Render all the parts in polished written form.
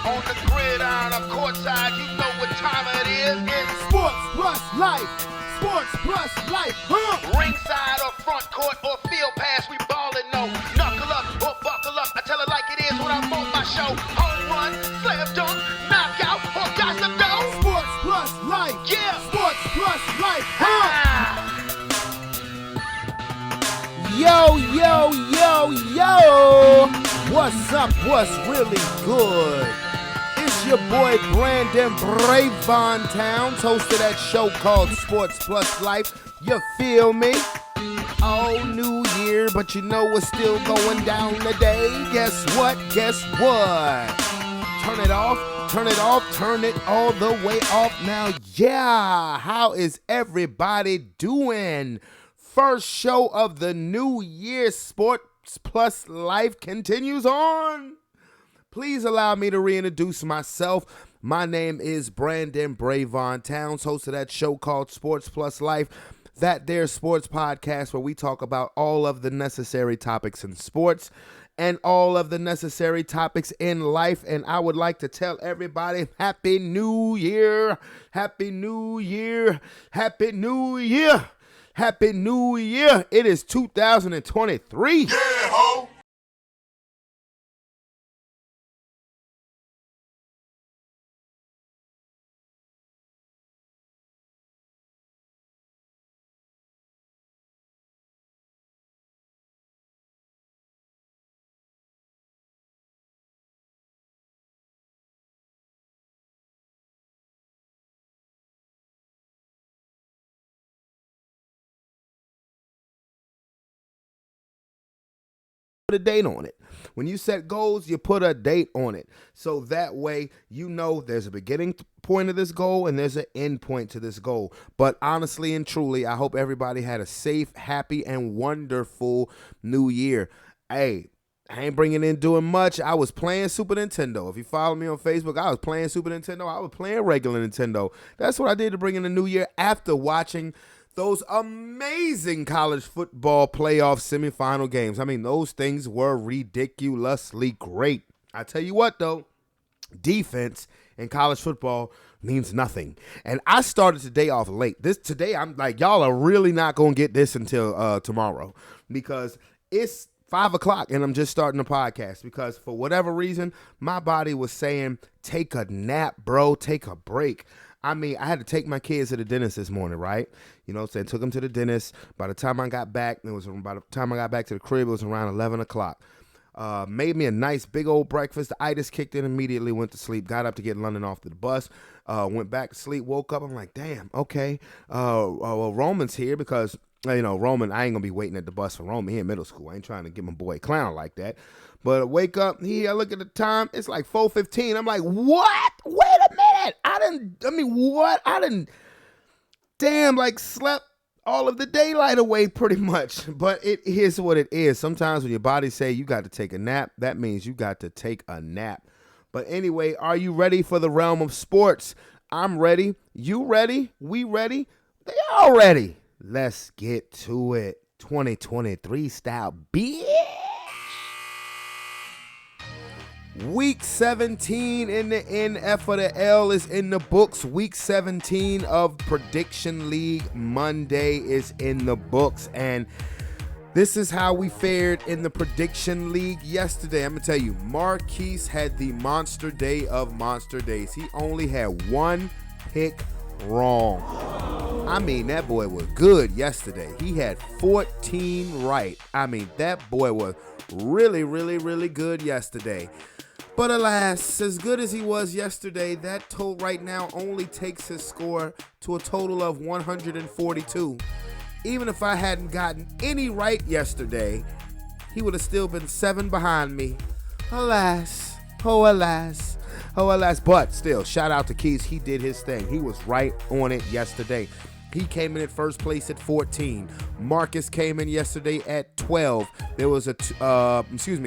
On the gridiron or courtside, you know what time it is. It's Sports plus life. Sports plus life. ringside or front court or field pass. We ballin', no. Knuckle up or buckle up. I tell it like it is when I'm on my show. Home run, slam dunk, knockout, or got some dough. Sports plus life. Yeah. Sports plus life. Yo, yo, yo, yo! What's up? What's really good? It's your boy Brandon Brevon Towns, host of that show called Sports Plus Life. You feel me? Oh, New Year, but you know what's still going down today. Guess what? Guess what? Turn it off, turn it off, turn it all the way off now. Yeah, how is everybody doing? First show of the new year, Sports Plus Life continues on. Please allow me to reintroduce myself. My name is Brandon Brevon Towns, host of that show called Sports Plus Life, that there sports podcast where we talk about all of the necessary topics in sports and all of the necessary topics in life. And I would like to tell everybody, Happy New Year, Happy New Year, Happy New Year. Happy New Year. It is 2023. Yeah, ho. Put a date on it. When you set goals, you put a date on it. So that way, you know there's a beginning point of this goal and there's an end point to this goal. But honestly and truly, I hope everybody had a safe, happy, and wonderful new year. Hey, I ain't bringing in doing much. I was playing Super Nintendo. If you follow me on Facebook, I was playing Super Nintendo. I was playing regular Nintendo. That's what I did to bring in the new year after watching those amazing college football playoff semifinal games. I mean, those things were ridiculously great. I tell you what, though, defense in college football means nothing. And I started today off late. Today, I'm like, y'all are really not going to get this until tomorrow because it's 5 o'clock and I'm just starting the podcast because for whatever reason, my body was saying, take a nap, bro, take a break. I mean, I had to take my kids to the dentist this morning, right? You know what I'm saying? Took them to the dentist. By the time I got back, to the crib, it was around 11 o'clock. Made me a nice big old breakfast. The itis kicked in immediately, went to sleep, got up to get London off to the bus, went back to sleep, woke up. I'm like, damn, okay. Well, Roman's here because, you know, Roman, I ain't going to be waiting at the bus for Roman. He in middle school. I ain't trying to get my boy a clown like that. But I wake up, I look at the time, it's like 4:15. I'm like, what? Wait a minute. Slept all of the daylight away pretty much. But it is what it is. Sometimes when your body say you got to take a nap, that means you got to take a nap. But anyway, are you ready for the realm of sports? I'm ready. You ready? We ready? They all ready. Let's get to it. 2023 style, bitch. Week 17 in the NF of the L is in the books. Week 17 of Prediction League Monday is in the books. And this is how we fared in the Prediction League yesterday. I'm going to tell you, Marquise had the monster day of monster days. He only had one pick wrong. I mean, that boy was good yesterday. He had 14 right. I mean, that boy was really, really, really good yesterday. But alas, as good as he was yesterday, that total right now only takes his score to a total of 142. Even if I hadn't gotten any right yesterday, he would have still been 7 behind me. Alas, oh alas, oh alas. But still, shout out to Keys. He did his thing. He was right on it yesterday. He came in at first place at 14. Marcus came in yesterday at 12. There was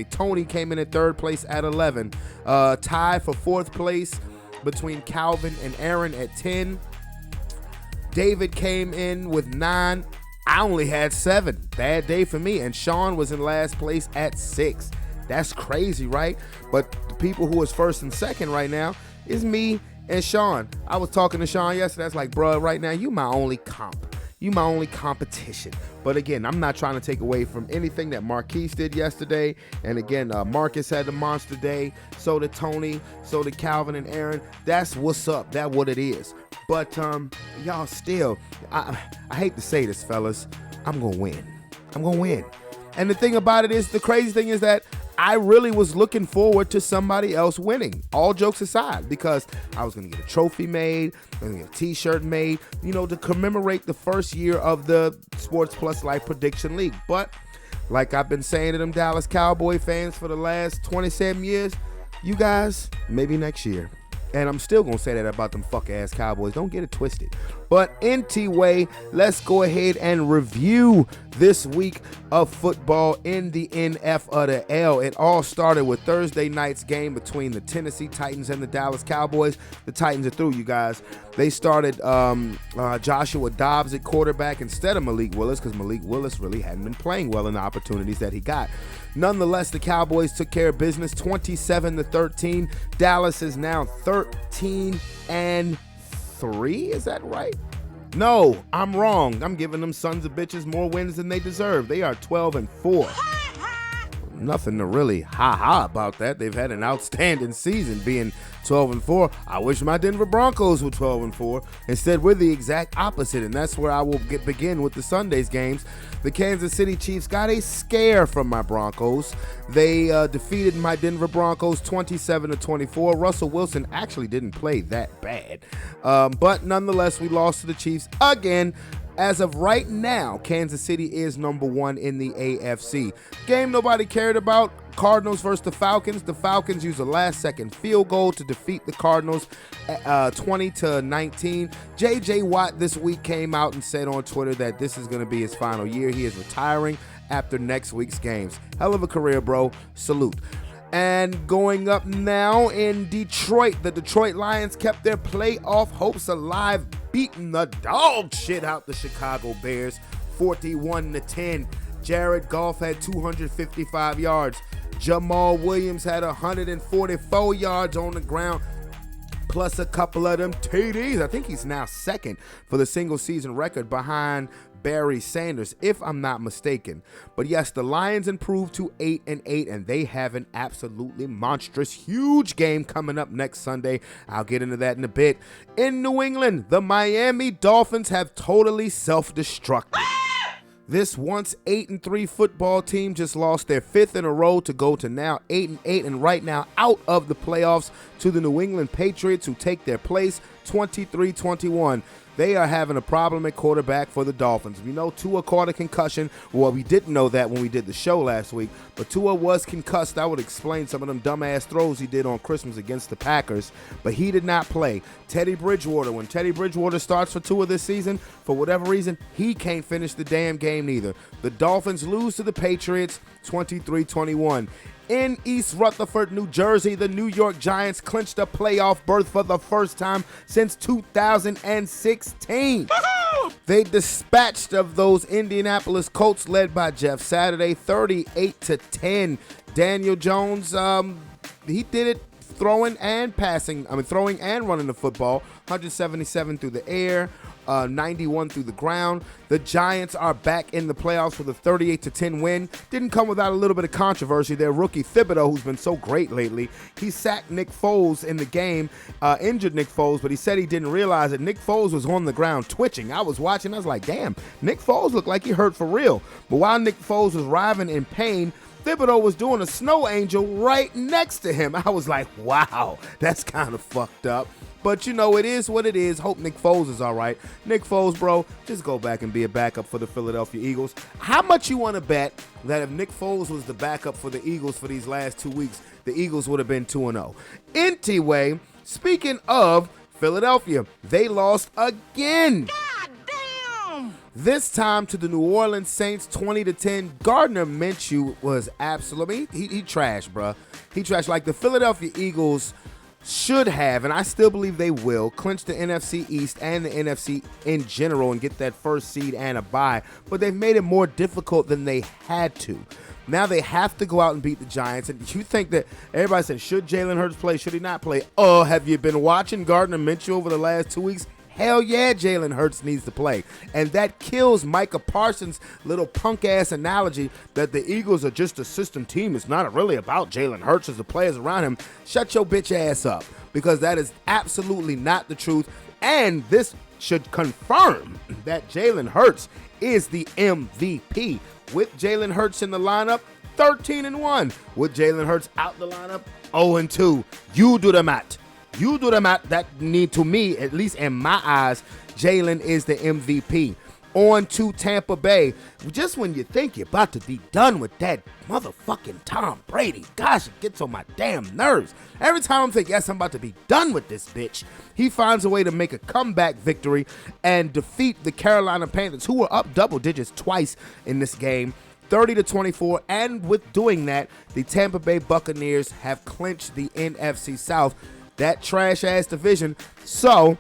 Tony came in at third place at 11. Tie for fourth place between Calvin and Aaron at 10. David came in with 9. I only had 7. Bad day for me. And Sean was in last place at 6. That's crazy, right? But the people who is first and second right now is me and Sean. I was talking to Sean yesterday. I was like, bro, right now, you my only comp. You my only competition. But again, I'm not trying to take away from anything that Marquise did yesterday. And again, Marcus had the monster day. So did Tony. So did Calvin and Aaron. That's what's up. That's what it is. But y'all still, I hate to say this, fellas. I'm going to win. I'm going to win. And the thing about it is, the crazy thing is that I really was looking forward to somebody else winning, all jokes aside, because I was going to get a trophy made, I was going to get a t-shirt made, to commemorate the first year of the Sports Plus Life Prediction League. But like I've been saying to them Dallas Cowboy fans for the last 27 years, you guys, maybe next year. And I'm still going to say that about them fuck-ass Cowboys. Don't get it twisted. But anyway, let's go ahead and review this week of football in the NF of the L. It all started with Thursday night's game between the Tennessee Titans and the Dallas Cowboys. The Titans are through, you guys. They started Joshua Dobbs at quarterback instead of Malik Willis, because Malik Willis really hadn't been playing well in the opportunities that he got. Nonetheless, the Cowboys took care of business 27-13. Dallas is now 13-3. Is that right? No, I'm wrong. I'm giving them sons of bitches more wins than they deserve. They are 12-4. Nothing to really ha-ha about that. They've had an outstanding season being 12-4. I wish my Denver Broncos were 12-4. Instead, we're the exact opposite, and that's where I will begin with the Sunday's games. The Kansas City Chiefs got a scare from my Broncos. They defeated my Denver Broncos 27-24. Russell Wilson actually didn't play that bad. But nonetheless, we lost to the Chiefs again. As of right now, Kansas City is number one in the AFC. Game nobody cared about, Cardinals versus the Falcons. The Falcons used a last-second field goal to defeat the Cardinals 20-19. J.J. Watt this week came out and said on Twitter that this is going to be his final year. He is retiring after next week's games. Hell of a career, bro. Salute. And going up now in Detroit, the Detroit Lions kept their playoff hopes alive, beating the dog shit out the Chicago Bears 41-10. Jared Goff had 255 yards. Jamal Williams had 144 yards on the ground, plus a couple of them TDs. I think he's now second for the single season record behind Barry Sanders, if I'm not mistaken. But yes, the Lions improved to 8-8, and they have an absolutely monstrous, huge game coming up next Sunday. I'll get into that in a bit. In New England, the Miami Dolphins have totally self-destructed. This once 8-3 football team just lost their fifth in a row to go to now 8-8, and right now out of the playoffs to the New England Patriots, who take their place 23-21. They are having a problem at quarterback for the Dolphins. We know Tua caught a concussion. Well, we didn't know that when we did the show last week, but Tua was concussed. That would explain some of them dumbass throws he did on Christmas against the Packers, but he did not play. Teddy Bridgewater, when Teddy Bridgewater starts for Tua this season, for whatever reason, he can't finish the damn game neither. The Dolphins lose to the Patriots 23-21. In East Rutherford, New Jersey, the New York Giants clinched a playoff berth for the first time since 2016. They dispatched of those Indianapolis Colts led by Jeff Saturday 38-10. Daniel Jones, he did it throwing and running the football. 177 through the air, 91 through the ground. The Giants are back in the playoffs with a 38-10 win. Didn't come without a little bit of controversy. Their rookie Thibodeau, who's been so great lately, he sacked Nick Foles in the game, injured Nick Foles, but he said he didn't realize that Nick Foles was on the ground twitching. I was watching, I was like, damn, Nick Foles looked like he hurt for real. But while Nick Foles was writhing in pain, Thibodeau was doing a snow angel right next to him. I was like, wow, that's kind of fucked up. But, it is what it is. Hope Nick Foles is all right. Nick Foles, bro, just go back and be a backup for the Philadelphia Eagles. How much you want to bet that if Nick Foles was the backup for the Eagles for these last 2 weeks, the Eagles would have been 2-0? Anyway, speaking of Philadelphia, they lost again. God damn! This time to the New Orleans Saints 20-10. Gardner Minshew was absolutely, he trashed, bro. He trashed. Like the Philadelphia Eagles, should have, and I still believe they will, clinch the NFC East and the NFC in general and get that first seed and a bye, but they've made it more difficult than they had to. Now they have to go out and beat the Giants, and you think that everybody said, should Jalen Hurts play, should he not play? Oh, have you been watching Gardner Minshew over the last 2 weeks? Hell yeah, Jalen Hurts needs to play. And that kills Micah Parsons' little punk-ass analogy that the Eagles are just a system team. It's not really about Jalen Hurts as the players around him. Shut your bitch ass up, because that is absolutely not the truth. And this should confirm that Jalen Hurts is the MVP. With Jalen Hurts in the lineup, 13-1. With Jalen Hurts out the lineup, 0-2. You do the math. You do the math. That need, to me, at least in my eyes, Jalen is the MVP. On to Tampa Bay. Just when you think you're about to be done with that motherfucking Tom Brady, gosh, it gets on my damn nerves. Every time I think, yes, I'm about to be done with this bitch, he finds a way to make a comeback victory and defeat the Carolina Panthers, who were up double digits twice in this game, 30-24. And with doing that, the Tampa Bay Buccaneers have clinched the NFC South, that trash-ass division. So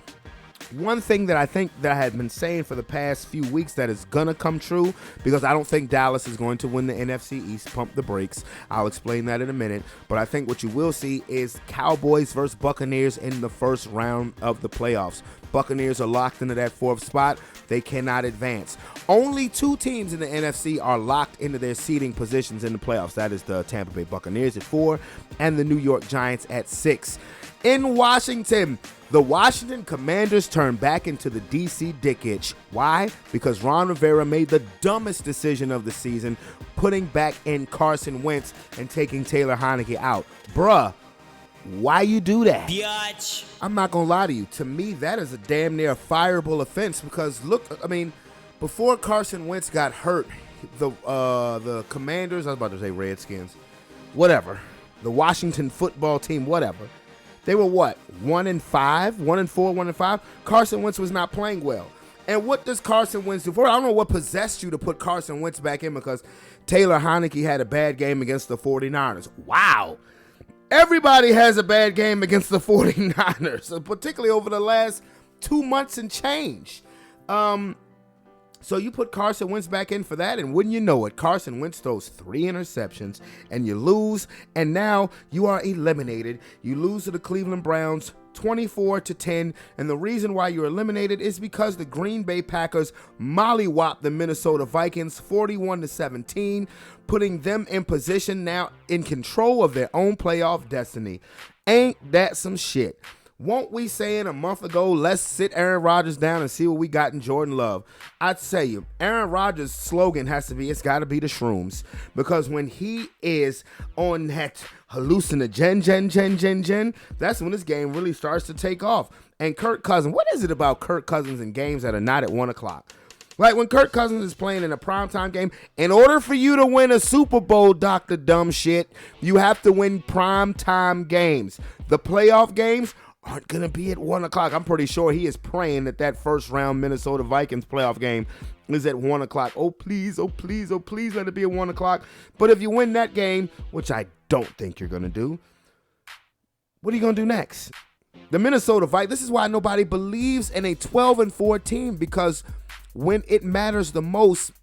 one thing that I think that I had been saying for the past few weeks that is going to come true, because I don't think Dallas is going to win the NFC East, pump the brakes. I'll explain that in a minute. But I think what you will see is Cowboys versus Buccaneers in the first round of the playoffs. Buccaneers are locked into that fourth spot. They cannot advance. Only two teams in the NFC are locked into their seeding positions in the playoffs. That is the Tampa Bay Buccaneers at 4 and the New York Giants at 6. In Washington, the Washington Commanders turn back into the DC Dick Itch. Why? Because Ron Rivera made the dumbest decision of the season, putting back in Carson Wentz and taking Taylor Heineke out. Bruh, why you do that? Biatch. I'm not gonna lie to you. To me, that is a damn near fireable offense, because look, I mean, before Carson Wentz got hurt, the Commanders, I was about to say Redskins, whatever, the Washington football team, whatever, they were what, 1-5, 1-4, 1-5. Carson Wentz was not playing well. And what does Carson Wentz do? I don't know what possessed you to put Carson Wentz back in, because Taylor Heineke had a bad game against the 49ers. Wow. Everybody has a bad game against the 49ers, particularly over the last 2 months and change. So you put Carson Wentz back in for that, and wouldn't you know it, Carson Wentz throws 3 interceptions, and you lose, and now you are eliminated. You lose to the Cleveland Browns 24-10, and the reason why you're eliminated is because the Green Bay Packers mollywopped the Minnesota Vikings 41-17, putting them in position now in control of their own playoff destiny. Ain't that some shit? Won't we saying a month ago, let's sit Aaron Rodgers down and see what we got in Jordan Love? I tell you, Aaron Rodgers' slogan has to be, it's got to be the shrooms. Because when he is on that hallucinogen, that's when this game really starts to take off. And Kirk Cousins, what is it about Kirk Cousins in games that are not at 1 o'clock? Like when Kirk Cousins is playing in a primetime game, in order for you to win a Super Bowl, Dr. Dumb Shit, you have to win primetime games. The playoff games aren't going to be at 1 o'clock. I'm pretty sure he is praying that that first round Minnesota Vikings playoff game is at 1 o'clock. Oh, please, oh, please, oh, please let it be at 1 o'clock. But if you win that game, which I don't think you're going to do, what are you going to do next? The Minnesota Vikings, this is why nobody believes in a 12-4 team, because when it matters the most,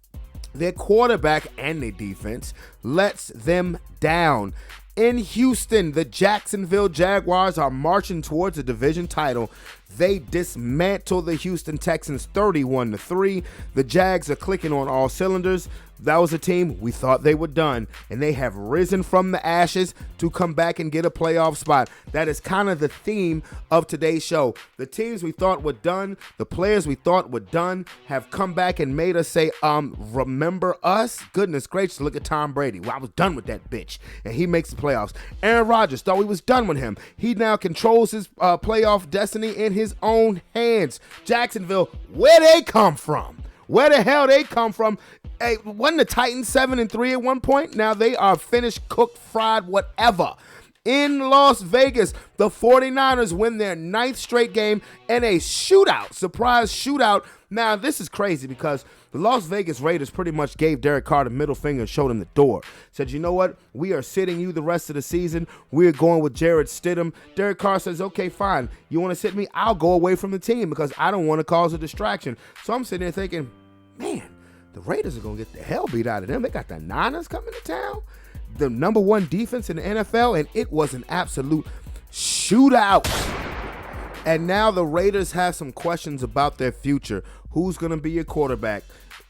their quarterback and their defense lets them down. In Houston, the Jacksonville Jaguars are marching towards a division title. They dismantle the Houston Texans 31-3. The Jags are clicking on all cylinders. That was a team we thought they were done, and they have risen from the ashes to come back and get a playoff spot. That is kind of the theme of today's show. The teams we thought were done, the players we thought were done, have come back and made us say, remember us? Goodness gracious, look at Tom Brady. Well, I was done with that bitch, and he makes the playoffs. Aaron Rodgers, thought we was done with him. He now controls his playoff destiny in his own hands. Jacksonville, where they come from? Where the hell they come from? Hey, wasn't the Titans 7-3 at one point? Now they are finished, cooked, fried, whatever. in Las Vegas. The 49ers win their 9th straight game in a shootout, surprise shootout. Now, this is crazy because the Las Vegas Raiders pretty much gave Derek Carr the middle finger and showed him the door. Said, you know what? We are sitting you the rest of the season. We're going with Jarrett Stidham. Derek Carr says, okay, fine. You want to sit me? I'll go away from the team because I don't want to cause a distraction. So I'm sitting there thinking, man, the Raiders are going to get the hell beat out of them. They got the Niners coming to town, the number 1 defense in the NFL, and it was an absolute shootout. And now the Raiders have some questions about their future. Who's going to be your quarterback?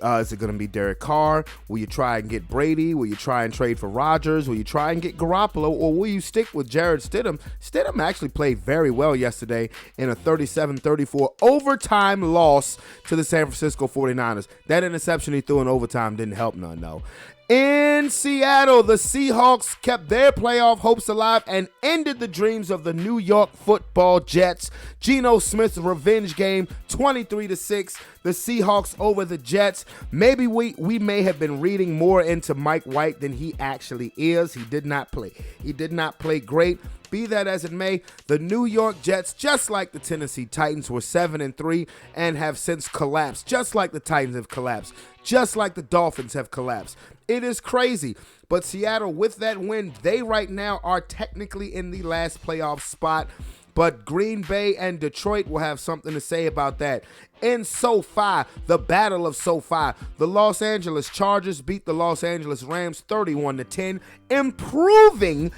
Is it going to be Derek Carr? Will you try and get Brady? Will you try and trade for Rodgers? Will you try and get Garoppolo? Or will you stick with Jarrett Stidham? Stidham actually played very well yesterday in a 37-34 overtime loss to the San Francisco 49ers. That interception he threw in overtime didn't help none, though. In Seattle, the Seahawks kept their playoff hopes alive and ended the dreams of the New York Football Jets. Geno Smith's revenge game, 23-6. The Seahawks over the Jets. Maybe we may have been reading more into Mike White than he actually is. He did not play. He did not play great. Be that as it may, the New York Jets, just like the Tennessee Titans, were 7-3 and have since collapsed, just like the Titans have collapsed, just like the Dolphins have collapsed. It is crazy. But Seattle, with that win, they right now are technically in the last playoff spot. But Green Bay and Detroit will have something to say about that. In SoFi, the Battle of SoFi, the Los Angeles Chargers beat the Los Angeles Rams 31-10, improving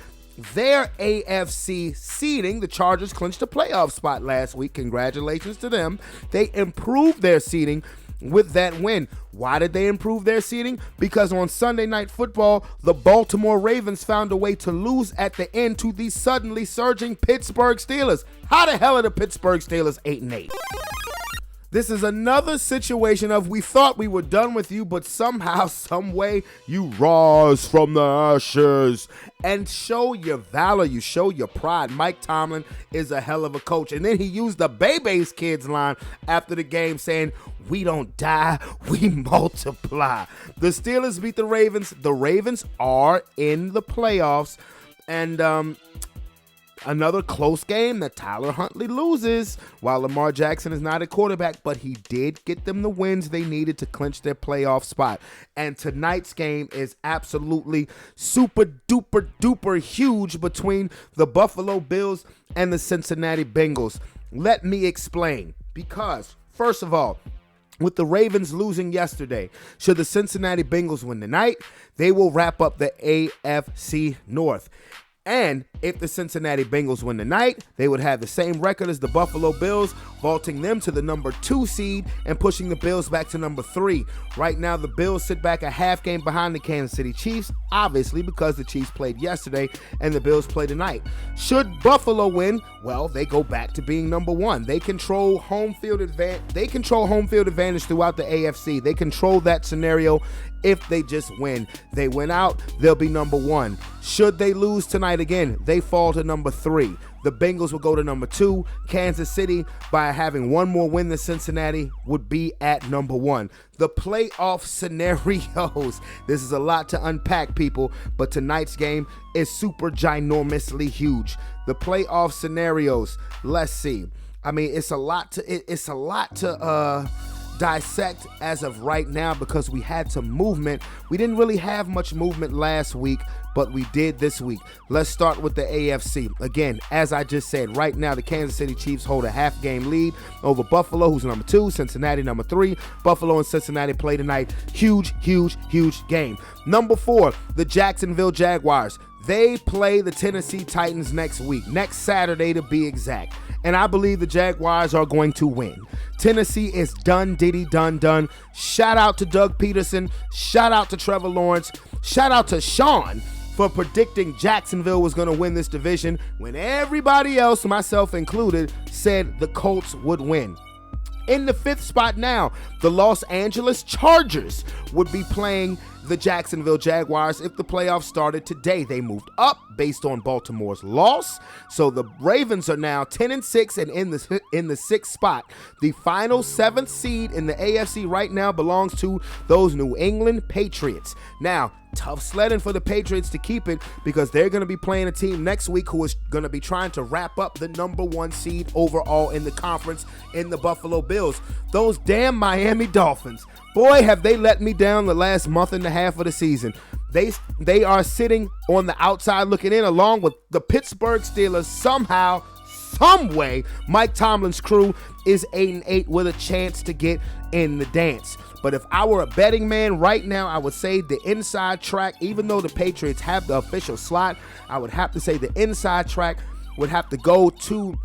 their AFC seeding. The Chargers clinched a playoff spot last week. Congratulations to them. They improved their seeding with that win. Why did they improve their seeding? Because on Sunday Night Football, the Baltimore Ravens found a way to lose at the end to the suddenly surging Pittsburgh Steelers. How the hell are the Pittsburgh Steelers 8-8? This is another situation of we thought we were done with you, but somehow, some way, you rise from the ashes and show your valor. You show your pride. Mike Tomlin is a hell of a coach. And then he used the Bebe's Kids line after the game saying, we don't die, we multiply. The Steelers beat the Ravens. The Ravens are in the playoffs. And another close game that Tyler Huntley loses while Lamar Jackson is not a quarterback, but he did get them the wins they needed to clinch their playoff spot. And tonight's game is absolutely super duper duper huge between the Buffalo Bills and the Cincinnati Bengals. Let me explain. Because, first of all, with the Ravens losing yesterday, should the Cincinnati Bengals win tonight, they will wrap up the AFC North. And if the Cincinnati Bengals win tonight, they would have the same record as the Buffalo Bills, vaulting them to the number 2 seed and pushing the Bills back to number 3. Right now, the Bills sit back a half game behind the Kansas City Chiefs, obviously because the Chiefs played yesterday and the Bills play tonight. Should Buffalo win, well, they go back to being number 1. They control home field advantage. They control home field advantage throughout the AFC. They control that scenario. If they just win, they win out, they'll be number 1. Should they lose tonight again, they fall to number 3. The Bengals will go to number 2. Kansas City, by having one more win than Cincinnati, would be at number 1. The playoff scenarios. This is a lot to unpack, people, but tonight's game is super ginormously huge. The playoff scenarios. Let's see. I mean, it's a lot to dissect as of right now because we had some movement. We didn't really have much movement last week, but we did this week. Let's start with the AFC. Again, as I just said, right now the Kansas City Chiefs hold a half-game lead over Buffalo, who's number 2, Cincinnati number 3. Buffalo and Cincinnati play tonight. Huge, huge, huge game. Number 4, the Jacksonville Jaguars. They play the Tennessee Titans next week, next Saturday to be exact. And I believe the Jaguars are going to win. Tennessee is done, diddy, done. Shout out to Doug Peterson. Shout out to Trevor Lawrence. Shout out to Sean for predicting Jacksonville was going to win this division when everybody else, myself included, said the Colts would win. In the 5th spot now, the Los Angeles Chargers would be playing the Jacksonville Jaguars if the playoffs started today. They moved up based on Baltimore's loss. So the Ravens are now 10-6 and in the 6th spot. The final 7th seed in the AFC right now belongs to those New England Patriots. Now, tough sledding for the Patriots to keep it because they're going to be playing a team next week who is going to be trying to wrap up the number 1 seed overall in the conference in the Buffalo Bills. Those damn Miami Dolphins. Boy, have they let me down the last month and a half of the season. They are sitting on the outside looking in along with the Pittsburgh Steelers. Somehow, some way, Mike Tomlin's crew is 8-8 with a chance to get in the dance. But if I were a betting man right now, I would say the inside track, even though the Patriots have the official slot, I would have to say the inside track would have to go to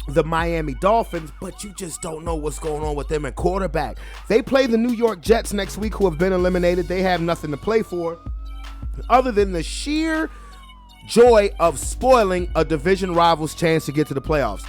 the Miami Dolphins, but you just don't know what's going on with them at quarterback. They play the New York Jets next week, who have been eliminated. They have nothing to play for other than the sheer joy of spoiling a division rival's chance to get to the playoffs.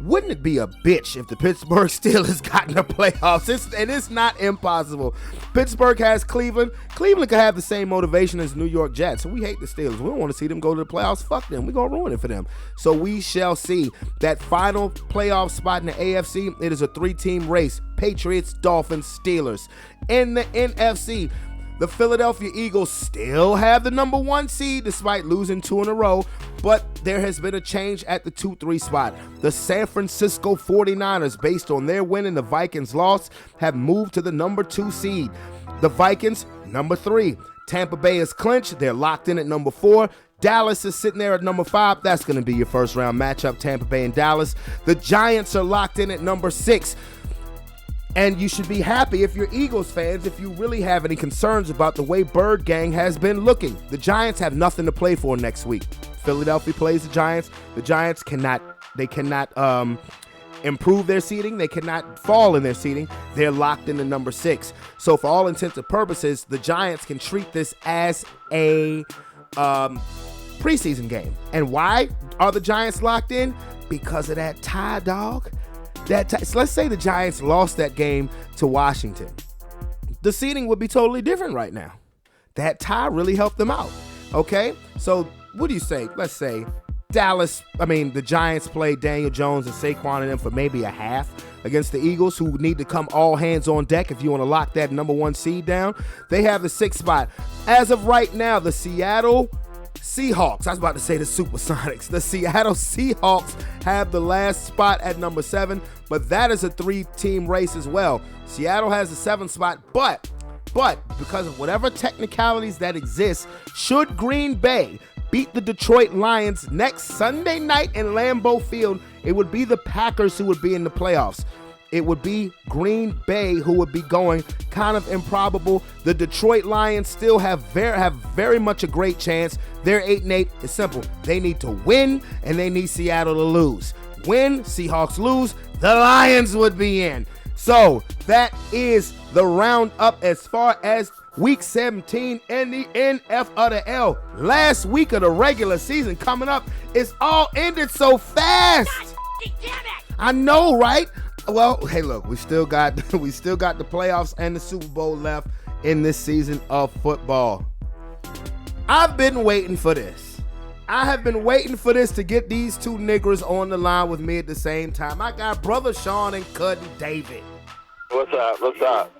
Wouldn't it be a bitch if the Pittsburgh Steelers got in the playoffs? It's not impossible. Pittsburgh has Cleveland. Cleveland could have the same motivation as New York Jets. We hate the Steelers. We don't want to see them go to the playoffs. Fuck them. We're going to ruin it for them. So we shall see. That final playoff spot in the AFC, it is a 3-team race. Patriots, Dolphins, Steelers. In the NFC, the Philadelphia Eagles still have the number 1 seed despite losing 2 in a row, but there has been a change at the 2-3 spot. The San Francisco 49ers, based on their win and the Vikings' loss, have moved to the number 2 seed. The Vikings, number 3. Tampa Bay is clinched. They're locked in at number 4. Dallas is sitting there at number 5. That's going to be your first round matchup, Tampa Bay and Dallas. The Giants are locked in at number 6. And you should be happy if you're Eagles fans if you really have any concerns about the way Bird Gang has been looking. The Giants have nothing to play for next week. Philadelphia plays the Giants. The Giants cannot improve their seeding. They cannot fall in their seeding. They're locked into number 6. So for all intents and purposes, the Giants can treat this as a preseason game. And why are the Giants locked in? Because of that tie, dog. So let's say the Giants lost that game to Washington. The seeding would be totally different right now. That tie really helped them out. Okay? So what do you say? Let's say the Giants play Daniel Jones and Saquon and them for maybe a half against the Eagles, who need to come all hands on deck if you want to lock that number 1 seed down. They have the 6th spot. As of right now, the Seattle Seahawks, I was about to say the Supersonics. The Seattle Seahawks have the last spot at number 7, but that is a 3-team race as well. Seattle has the 7th spot, but because of whatever technicalities that exist, should Green Bay beat the Detroit Lions next Sunday night in Lambeau Field, it would be the Packers who would be in the playoffs. It would be Green Bay who would be going. Kind of improbable. The Detroit Lions still have very much a great chance. They're 8-8. It's simple. They need to win, and they need Seattle to lose. Win, Seahawks lose, the Lions would be in. So that is the roundup as far as Week 17 in the NFL. Last week of the regular season coming up. It's all ended so fast. God damn it. I know, right? Well, hey, look, we still got the playoffs and the Super Bowl left in this season of football. I've been waiting for this. I have been waiting for this to get these 2 niggers on the line with me at the same time. I got Brother Sean and Cousin David. What's up?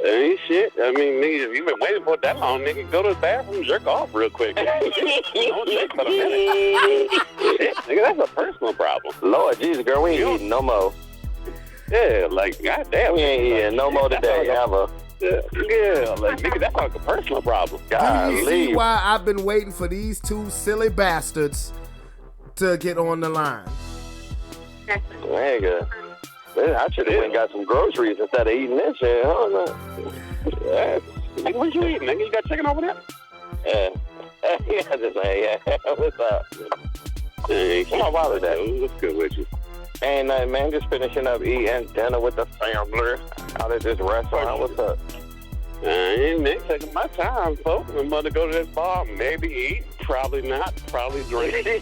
Ain't shit. I mean, nigga, if you've been waiting for it that long, nigga, go to the bathroom, jerk off real quick. Don't take but a minute. Shit, nigga, that's a personal problem. Lord Jesus, girl, we ain't eating no more. Yeah, like, goddamn. We ain't eating no more today, ever. Yeah, like, nigga, that's like a personal problem. Do you see why I've been waiting for these 2 silly bastards to get on the line? Nigga, I should have went and got some groceries instead of eating this shit. Nigga, what you eating, nigga? You got chicken over there? Yeah, just say, yeah. What's up? Hey, Come on, bother that. What's good with you? Ain't nothing, man. Just finishing up eating dinner with the family out at this restaurant. What's up? Nigga, taking my time, folks. I'm about to go to this bar, maybe eat, probably not, probably drink. More than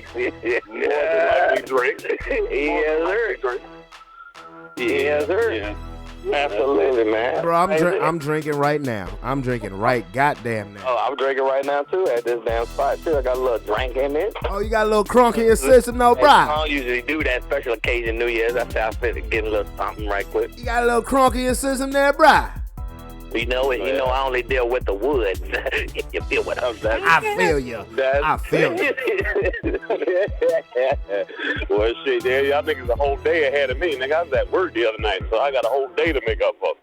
likely drink. Yes, sir. Yes, sir. Yeah. Absolutely, man. Bro, I'm drinking right now. I'm drinking right goddamn now. Oh, I'm drinking right now, too, at this damn spot, too. I got a little drink in it. Oh, you got a little crunk in your system, no, bro? I don't usually do that special occasion New Year's. I say I fit get a little something right quick. You got a little crunk in your system there, bro? You know, I only deal with the woods. You feel what I'm saying? I feel you. I feel you. Well, shit, there, y'all niggas a whole day ahead of me. Nigga, I was at work the other night, so I got a whole day to make up for.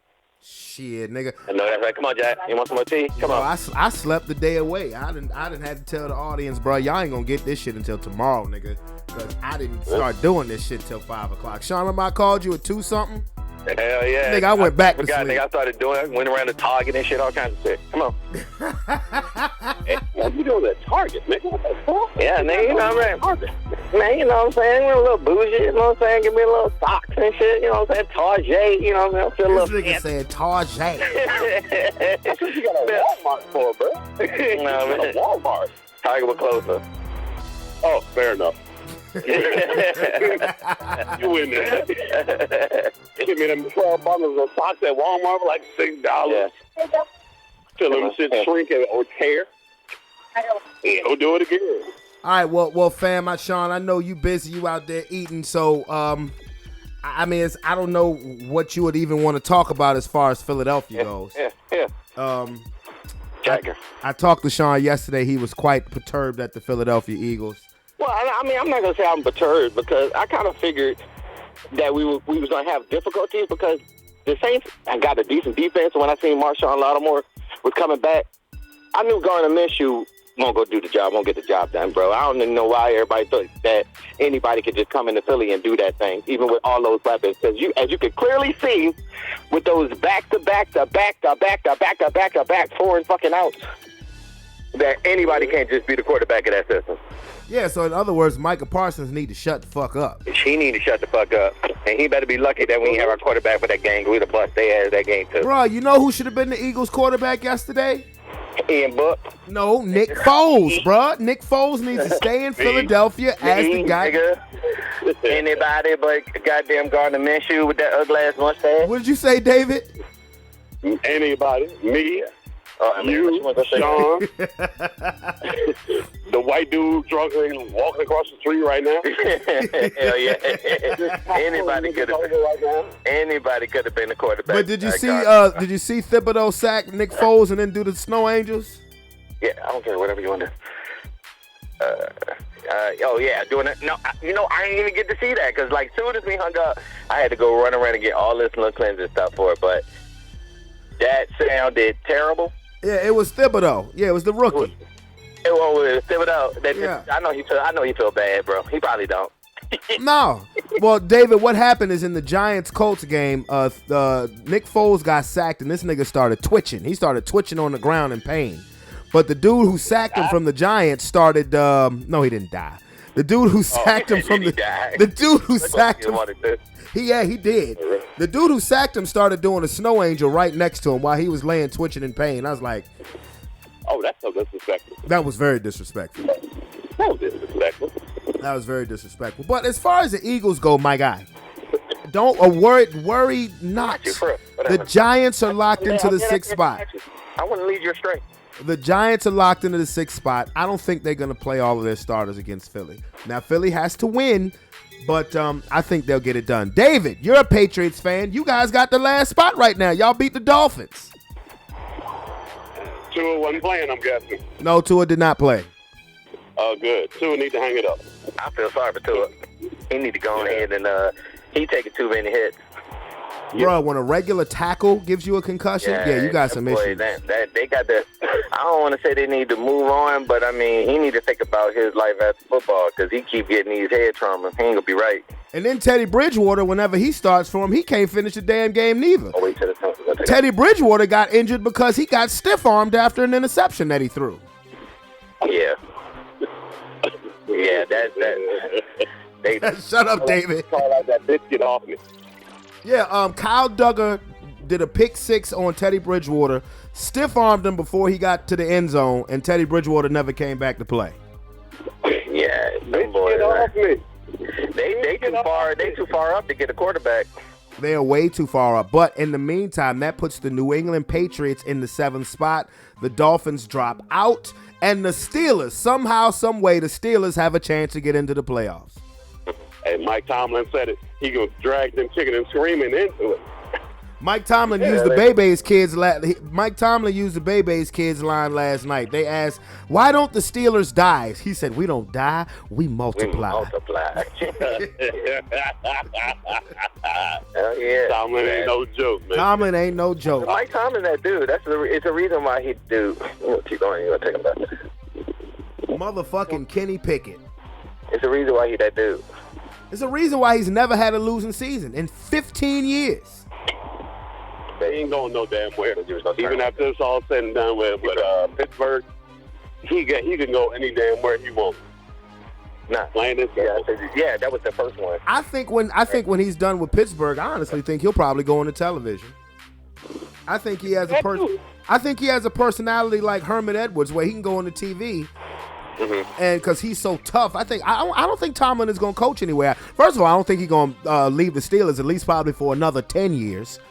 Shit, nigga. I know that's right. Come on, Jack. You want some more tea? Come on. I slept the day away. I didn't have to tell the audience, bro, y'all ain't gonna get this shit until tomorrow, nigga. Because I didn't start doing this shit till 5 o'clock. Sean, remember I called you at 2-something? Hell yeah. Nigga, I went back to sleep. Nigga, I started doing it. Went around to Target and shit, all kinds of shit. Come on. Hey, what you doing at Target, nigga? What the fuck? Yeah, nigga, you know what I'm saying? Man, you know what I'm saying? We're a little bougie, you know what I'm saying? Give me a little socks and shit, you know what I'm saying? Target, you know what I'm saying? Feel a This little nigga said Target. That's what you got a Walmart for, bro. No, man. Walmart. Target was closer. Oh, fair enough. You in there. Give me them 12 bundles of socks at Walmart for like $6. Yeah. Till them shit shrink or tear. Yeah, we'll do it again. All right, well, fam, Sean, I know you busy, you out there eating, so I mean, I don't know what you would even want to talk about as far as Philadelphia goes. Yeah. Jagger. I talked to Sean yesterday. He was quite perturbed at the Philadelphia Eagles. Well, I mean, I'm not going to say I'm perturbed because I kind of figured that we was going to have difficulties because the Saints got a decent defense. When I seen Marshawn Lattimore was coming back, I knew Gardner Minshew won't go do the job, won't get the job done, bro. I don't even know why everybody thought that anybody could just come into Philly and do that thing, even with all those weapons. Because as you can clearly see, with those back-to-back 4 fucking outs, that anybody can't just be the quarterback of that system. Yeah, so in other words, Micah Parsons need to shut the fuck up. She need to shut the fuck up. And he better be lucky that we ain't have our quarterback for that game. We'd have bust their ass that game, too. Bro, you know who should have been the Eagles quarterback yesterday? Ian Book. No, Nick Foles, bro. Nick Foles needs to stay in Philadelphia as the guy. Nigga. Anybody but goddamn Gardner Minshew with that ugly-ass mustache. What did you say, David? Anybody. Me. You, Sean, the white dude drunk and walking across the street right now. Hell yeah! Anybody could have been the quarterback. But did you see Thibodeau sack Nick Foles and then do the Snow Angels? Yeah, I don't care. Whatever you want to. Oh yeah, doing it. No, I didn't even get to see that because like soon as we hung up, I had to go run around and get all this little cleansing stuff for it. But that sounded terrible. Yeah, it was Thibodeau. Yeah, it was the rookie. It was Thibodeau. Yeah. I know he feel bad, bro. He probably don't. No. Well, David, what happened is in the Giants-Colts game, Nick Foles got sacked, and this nigga started twitching. He started twitching on the ground in pain. But the dude who sacked him from the Giants started. No, he didn't die. The dude who sacked him from the dude who sacked him. He did. The dude who sacked him started doing a snow angel right next to him while he was laying twitching in pain. I was like, oh, that's so disrespectful. That was very disrespectful. That was disrespectful. That was very disrespectful. But as far as the Eagles go, my guy, don't worry not. The Giants are locked into the 6th spot. I want to lead you astray. The Giants are locked into the 6th spot. I don't think they're going to play all of their starters against Philly. Now, Philly has to win, but I think they'll get it done. David, you're a Patriots fan. You guys got the last spot right now. Y'all beat the Dolphins. Tua wasn't playing, I'm guessing. No, Tua did not play. Oh, good. Tua need to hang it up. I feel sorry for Tua. He need to go ahead and he taking too many hits. Bro, when a regular tackle gives you a concussion, you got some issues. They got the. I don't want to say they need to move on, but I mean, he need to think about his life after football because he keep getting these head traumas. He ain't gonna be right. And then Teddy Bridgewater, whenever he starts for him, he can't finish a damn game neither. Oh, wait till the Teddy Bridgewater got injured because he got stiff-armed after an interception that he threw. Yeah. Yeah, Shut up, David. Call out that biscuit off me. Yeah, Kyle Duggar did a pick 6 on Teddy Bridgewater, stiff-armed him before he got to the end zone, and Teddy Bridgewater never came back to play. Yeah, them boys. They too far up to get a quarterback. They are way too far up. But in the meantime, that puts the New England Patriots in the 7th spot. The Dolphins drop out. And the Steelers, somehow, some way, the Steelers have a chance to get into the playoffs. Hey, Mike Tomlin said it. He gonna drag them kicking and screaming into it. Mike Tomlin used the Bebe's kids. Mike Tomlin used the Bebe's kids line last night. They asked, "Why don't the Steelers die?" He said, "We don't die, we multiply." Hell yeah. Tomlin ain't no joke, man. Tomlin ain't no joke. Mike Tomlin, that dude. It's a reason why he do. Keep going. You gonna take him back? Motherfucking Kenny Pickett. It's a reason why he that dude. It's a reason why he's never had a losing season in 15 years. They ain't going no damn where. Even after it's all said and done with Pittsburgh, he can go any damn where he wants. Nah, playing this. Yeah, that was the first one. I think when he's done with Pittsburgh, I honestly think he'll probably go on the television. I think he has a personality like Herman Edwards, where he can go on the TV. Mm-hmm. And because he's so tough, I don't think Tomlin is going to coach anywhere. First of all, I don't think he's going to leave the Steelers, at least probably for another 10 years.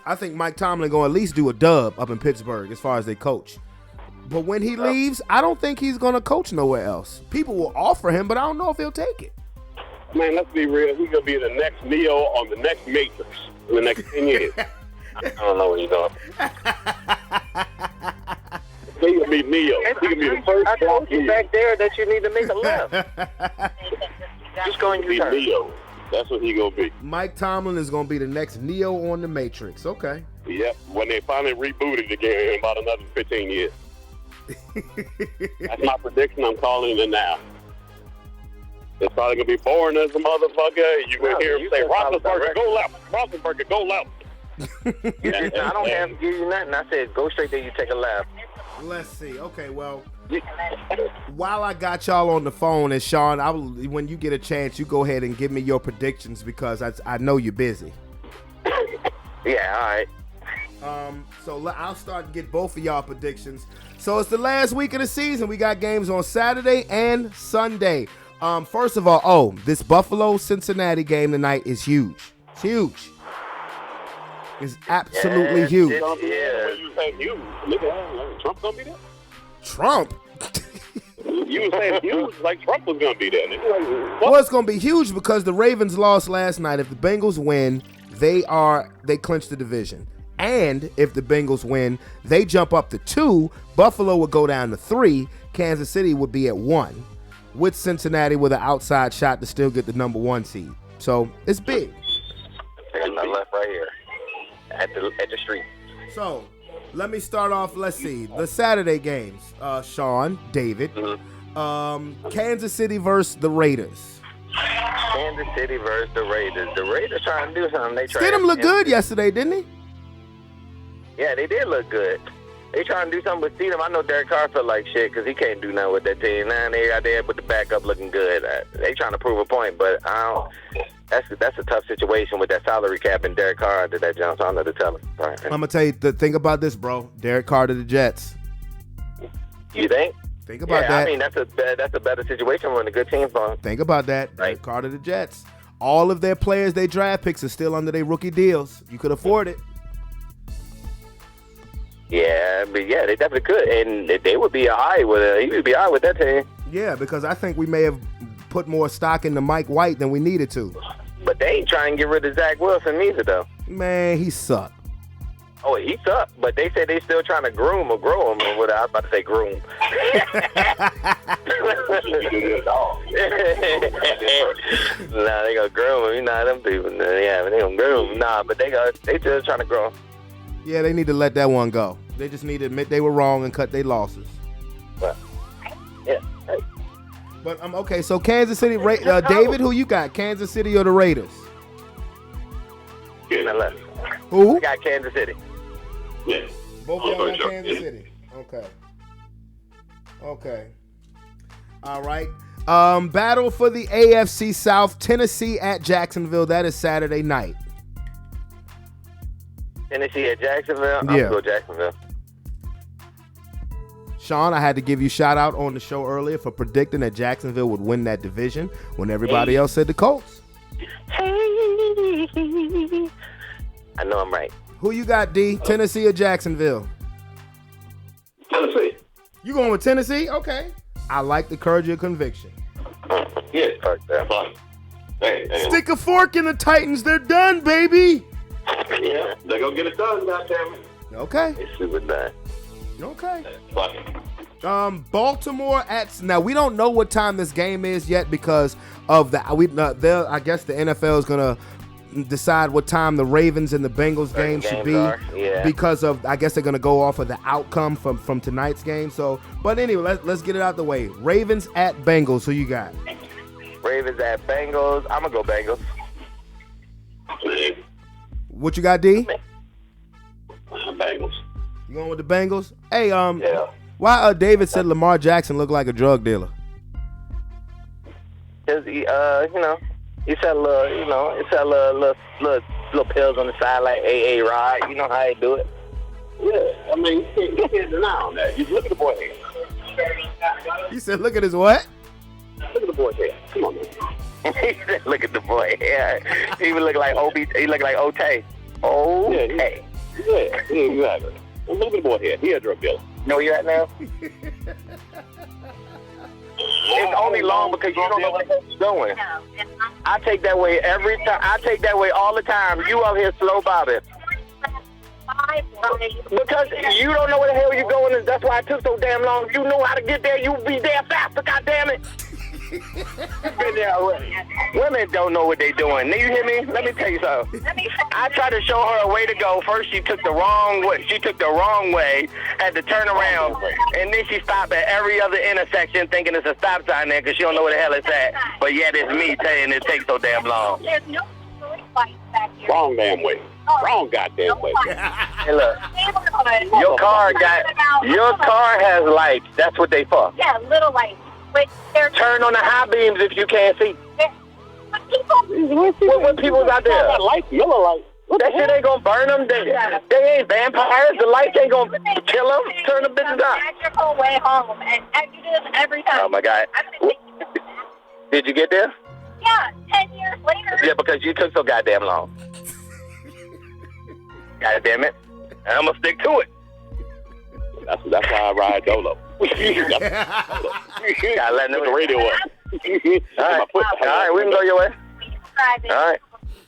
I think Mike Tomlin going to at least do a dub up in Pittsburgh as far as they coach. But when he leaves, I don't think he's going to coach nowhere else. People will offer him, but I don't know if he'll take it. Man, let's be real. He's going to be the next Neo on the next Matrix in the next 10 years. I don't know what he's doing. He can be Neo. He can be the first. I told you back there that you need to make a left. Just go in your turn. Neo. That's what he gonna be. Mike Tomlin is gonna be the next Neo on the Matrix. Okay. Yep. When they finally reboot it again in about another 15 years. That's my prediction. I'm calling it now. It's probably gonna be boring as a motherfucker. You will hear him say, "Roethlisberger, go left. Roethlisberger, go left." I don't have to give you nothing. I said, go straight there. You take a left. Let's see. Okay, well, while I got y'all on the phone, and Sean, when you get a chance, you go ahead and give me your predictions because I know you're busy. Yeah, all right. So I'll start and get both of y'all predictions. So it's the last week of the season. We got games on Saturday and Sunday. First of all, this Buffalo-Cincinnati game tonight is huge. It's huge. It's absolutely huge. Yeah. You say huge? Nigga, Trump gonna be there? Trump? You were saying huge like Trump was gonna be there. Nigga. Well, it's gonna be huge because the Ravens lost last night. If the Bengals win, they clinch the division. And if the Bengals win, they jump up to 2. Buffalo would go down to 3. Kansas City would be at 1. With Cincinnati with an outside shot to still get the number 1 seed. So it's big. And I left right here at the street. So let me start off. Let's see the Saturday games. Sean, David, Kansas City versus the Raiders. Kansas City versus the Raiders. The Raiders trying to do something. Stidham looked good yesterday, didn't he? Yeah, they did look good. They trying to do something with Stidham. I know Derek Carr felt like shit because he can't do nothing with that team. Now they out there with the backup looking good. They trying to prove a point, but that's a tough situation with that salary cap and Derek Carr did that jump. So I know to tell him. Right. I'm gonna tell you the thing about this, bro. Derek Carr to the Jets. You think? Think about that. I mean, that's a better situation when a good team's on. Think about that. Right. Derek Carr to the Jets. All of their players, their draft picks are still under their rookie deals. You could afford it. Yeah, but yeah, they definitely could, and they would be he would be high with that team. Yeah, because I think we may have put more stock into Mike White than we needed to. But they ain't trying to get rid of Zach Wilson either, though. Man, he sucked. Oh, he sucked, but they said they still trying to groom or grow him. Or what I was about to say, groom. Nah, they gonna groom him. You know them people. Yeah, they gonna groom him. Nah, but they still trying to grow him. Yeah, they need to let that one go. They just need to admit they were wrong and cut their losses. But, yeah. Hey. But okay, so Kansas City, David, who you got? Kansas City or the Raiders? I left. Who? I got Kansas City. Yeah. Both of y'all got Kansas City. Okay. All right. Battle for the AFC South, Tennessee at Jacksonville. That is Saturday night. Tennessee at Jacksonville? I'm Yeah. going to go Jacksonville. Sean, I had to give you shout out on the show earlier for predicting that Jacksonville would win that division when everybody else said the Colts. Hey. I know I'm right. Who you got, D? Tennessee or Jacksonville? Tennessee. You going with Tennessee? Okay. I like the courage of your conviction. Yeah, fun. Hey, Stick a fork in the Titans. They're done, baby. yeah, they're gonna get it done, goddammit. Okay. It's super done. Okay. Fun. Baltimore at now. We don't know what time this game is yet because of the I guess the NFL is gonna decide what time the Ravens and the Bengals game should be because of I guess they're gonna go off of the outcome from tonight's game. So, but anyway, let's get it out the way. Ravens at Bengals. Who you got? Ravens at Bengals. I'm gonna go Bengals. What you got, D? Bengals. You going with the Bengals? Hey, Yeah. why David said Lamar Jackson looked like a drug dealer? Cause he, he sell little pills on the side like AA Rod. You know how they do it. Yeah, I mean, you can't deny on that. You look at the boy head. He said, "Look at his what?" Look at the boy head. Come on, man. He said, "Look at the boy." Yeah, he would look like He look like Otay. Okay. Yeah, exactly. Look at the boy head. He a drug dealer. Know where you at now? It's only long because you don't know where the hell you're going. I take that way every time. I take that way all the time. You out here slow bobbing. Because you don't know where the hell you're going, and that's why it took so damn long. If you know how to get there, you'll be there faster, goddammit. Been there already. Women don't know what they're doing. You hear me? Let me tell you something. I tried to show her a way to go. First, she took the wrong way. Had to turn around, and then she stopped at every other intersection, thinking it's a stop sign there because she don't know where the hell it's at. But yet it's me telling it takes so damn long. There's no lights back here. Wrong damn way. Wrong goddamn way. Hey, look, your car has lights. That's what they for. Yeah, little lights. But they're Turn on the high beams if you can't see. but people. What people's out there? Lights, yellow lights. That shit ain't gonna burn them. They ain't vampires. The lights ain't gonna kill them. Turn the bitches on. Magical way home, and you do this every time. Oh my God. I'm gonna take you. Did you get there? Yeah, 10 years later. Yeah, because you took so goddamn long. God damn it. And I'm gonna stick to it. That's why I ride Dolo. Gotta let Put the radio up. All right, we can go your way. All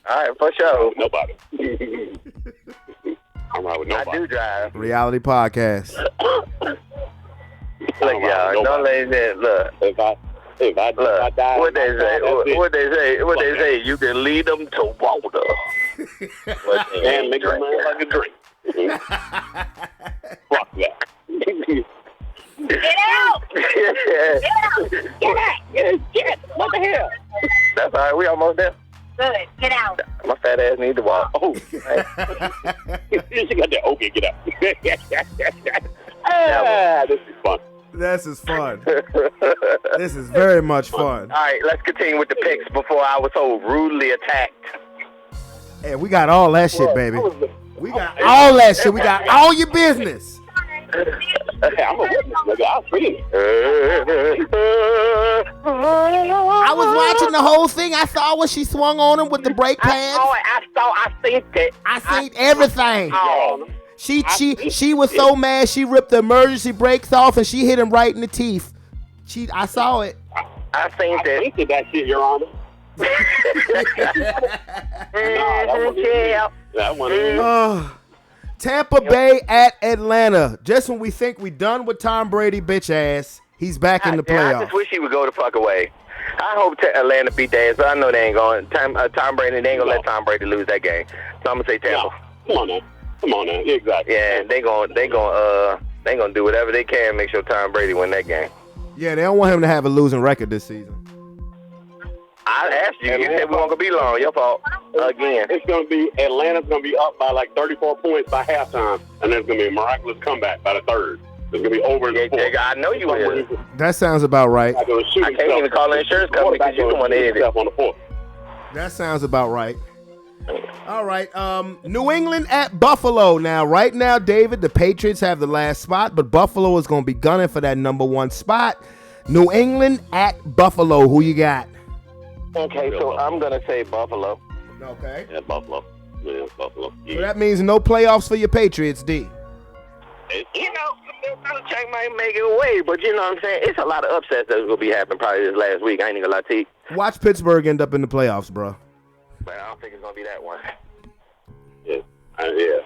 right, for sure. Nobody. I'm right with nobody. I do drive. Reality podcast. Look, y'all, don't let it look. If I die, What they say, you can lead them to water. and make a man like a drink. Fuck that. Get out! Get out! Get out! What the hell? That's all right. We almost there. Good. Get out. My fat ass need to walk. Oh, she got that. Okay, get out. This is fun. This is fun. This is very much fun. All right, let's continue with the picks before I was so rudely attacked. Hey, we got all that shit, baby. We got all that shit. We got all your business. I'm a witness, nigga. I'll see it. I was watching the whole thing. I saw when she swung on him with the brake pads. I seen it. I seen everything. Oh. She was so mad she ripped the emergency brakes off and she hit him right in the teeth. I saw it. I seen I it. painted that shit, Your Honor. That one. Tampa Bay at Atlanta. Just when we think we done with Tom Brady, bitch ass, he's back in the I playoffs. just wish he would go the fuck away. I hope Atlanta beat their ass, but I know they ain't going. Tom Brady, they ain't gonna let Tom Brady lose that game. So I'm gonna say Tampa. Come on now. Yeah, exactly. Yeah, they gonna do whatever they can to make sure Tom Brady win that game. Yeah, they don't want him to have a losing record this season. I asked you. You said we weren't gonna be long. Your fault. Again. It's gonna be Atlanta's gonna be up by like 34 points by halftime, and there's gonna be a miraculous comeback by the third. It's gonna be over in the fourth. I know you will. That sounds about right. I can't even call an insurance company because you the one that hit it. On the fourth. That sounds about right. All right, New England at Buffalo. Now, right now, David, the Patriots have the last spot, but Buffalo is going to be gunning for that number one spot. New England at Buffalo. Who you got? Okay, so I'm going to say Buffalo. Okay. Yeah, Buffalo. Yeah, Buffalo. So that means no playoffs for your Patriots, D. You know, Bill Belichick might make it away, but you know what I'm saying? It's a lot of upsets that's going to be happening probably this last week. I ain't even going to lie to you. Watch Pittsburgh end up in the playoffs, bro. But I don't think it's going to be that one. Yeah. Yeah.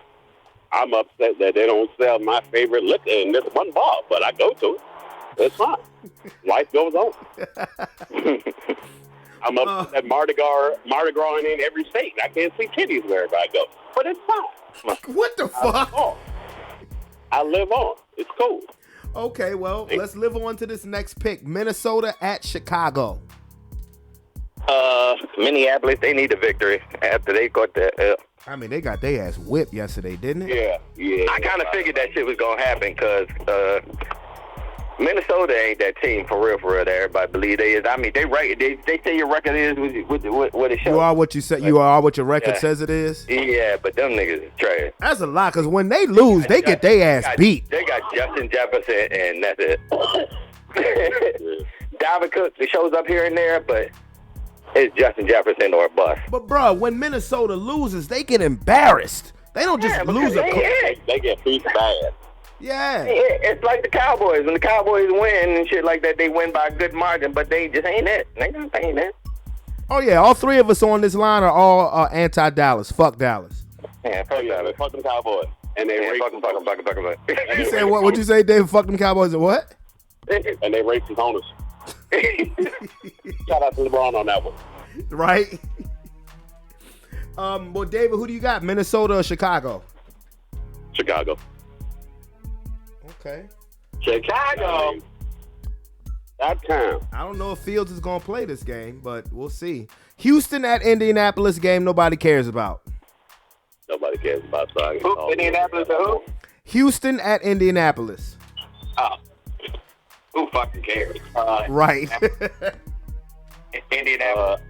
I'm upset that they don't sell my favorite liquor in this one bar, but I go to it. It's fine. Life goes on. I'm upset that Mardi Gras in every state. I can't see titties wherever I go, but it's fine. What the fuck? I live on. It's cool. Okay, well, let's live on to this next pick. Minnesota at Chicago. Minneapolis, they need a victory after they got the. I mean, they got their ass whipped yesterday, didn't it? Yeah. I kind of figured that shit was gonna happen because Minnesota ain't that team for real that everybody believe they is. I mean, they say your record is what it shows. You are what you say. You are what your record says it is. Yeah, but them niggas is trash. That's a lot, because when they lose, they get their ass beat. They got Justin Jefferson, and that's it. Dalvin Cook, he shows up here and there, but it's Justin Jefferson or a bust. But, bro, when Minnesota loses, they get embarrassed. They don't just lose They get beat bad. Yeah. It's like the Cowboys. When the Cowboys win and shit like that, they win by a good margin, but they just ain't it. They ain't it. Oh, yeah. All three of us on this line are all anti-Dallas. Fuck Dallas. Yeah, fuck Dallas. Fuck them Cowboys. And they fuck them. You say what? What'd you say, David? Fuck them Cowboys and what? And they racist owners. Shout out to LeBron on that one. Right? Well, David, who do you got? Minnesota or Chicago? Chicago. Okay. Chicago. That time. I don't know if Fields is going to play this game, but we'll see. Houston at Indianapolis, game nobody cares about. Nobody cares about soccer. Who? Indianapolis or who? Houston at Indianapolis. Oh. Who fucking cares? Right. Indianapolis.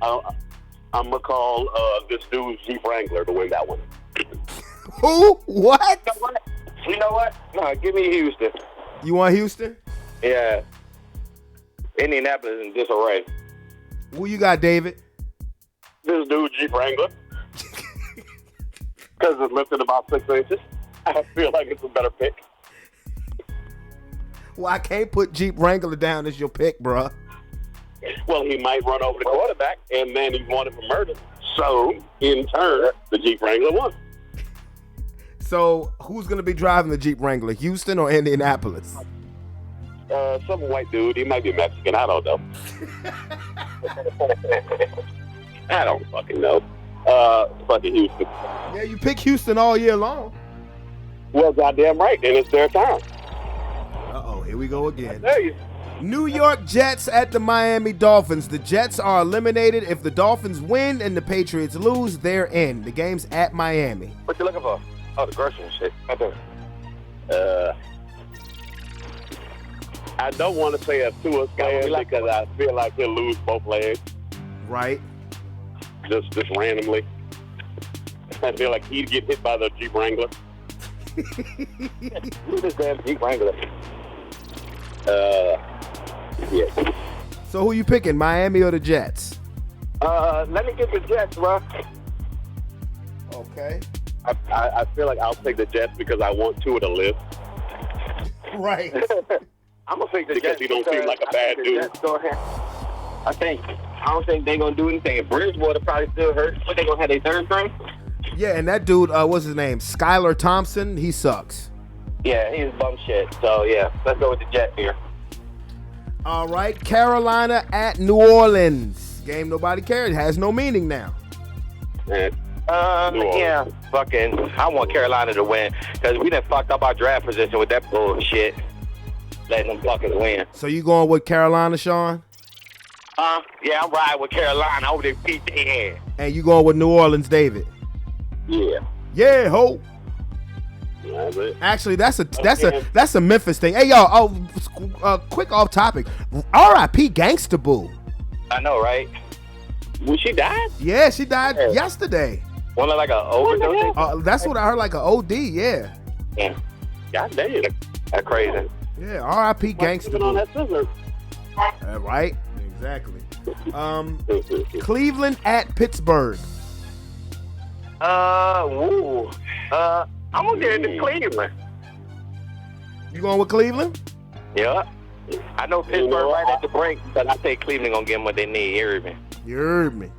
I'm going to call this dude Jeep Wrangler to win that one. Who? What? You know what? No, give me Houston. You want Houston? Yeah. Indianapolis in disarray. Who you got, David? This dude Jeep Wrangler. Because it's lifted about 6 inches. I feel like it's a better pick. Well, I can't put Jeep Wrangler down as your pick, bruh. Well, he might run over the quarterback, and then he's wanted for murder. So, in turn, the Jeep Wrangler won. So, who's going to be driving the Jeep Wrangler, Houston or Indianapolis? Some white dude. He might be Mexican. I don't know. I don't fucking know. Fucking Houston. Yeah, you pick Houston all year long. Well, goddamn right. Then it's their time. Uh-oh, here we go again. There you New York Jets at the Miami Dolphins. The Jets are eliminated. If the Dolphins win and the Patriots lose, they're in. The game's at Miami. What you looking for? Oh, the grocery and shit. Right there. I don't want to say a Tua player because I feel like he'll lose both legs. Right. Just randomly. I feel like he'd get hit by the Jeep Wrangler. Who's this damn Jeep Wrangler? Yeah. So who you picking, Miami or the Jets? Let me get the Jets, bro. Okay. I feel like I'll take the Jets because I want Tua to live. Right. I'm gonna pick the Because Jets he don't seem like a bad dude. I don't think they're gonna do anything. Bridgewater probably still hurt. But they gonna have their third string? Yeah, and that dude, what's his name? Skylar Thompson. He sucks. Yeah, he's bum shit. So yeah, let's go with the Jets here. All right, Carolina at New Orleans. Game nobody cares. It has no meaning now. Yeah, fucking. I want Carolina to win because we done fucked up our draft position with that bullshit. Letting them fuckers win. So you going with Carolina, Sean? Yeah, I'm riding with Carolina. I hope they beat their head. And you going with New Orleans, David? Yeah. Yeah, ho. That's it. Actually, that's a Memphis thing. Hey, y'all. Quick off topic. R.I.P. Gangsta Boo. I know, right? When she died? Yeah, she died yesterday. One like an overdose. That's what I heard, like an OD. Yeah. Yeah. God damn. That's crazy. Yeah. R.I.P. Gangsta On Boo. that scissor. Right. Exactly. Cleveland at Pittsburgh. I'm gonna get it to Cleveland. You going with Cleveland? Yeah. I know Pittsburgh right at the break, but I think Cleveland gonna get them what they need. You heard me? You heard me.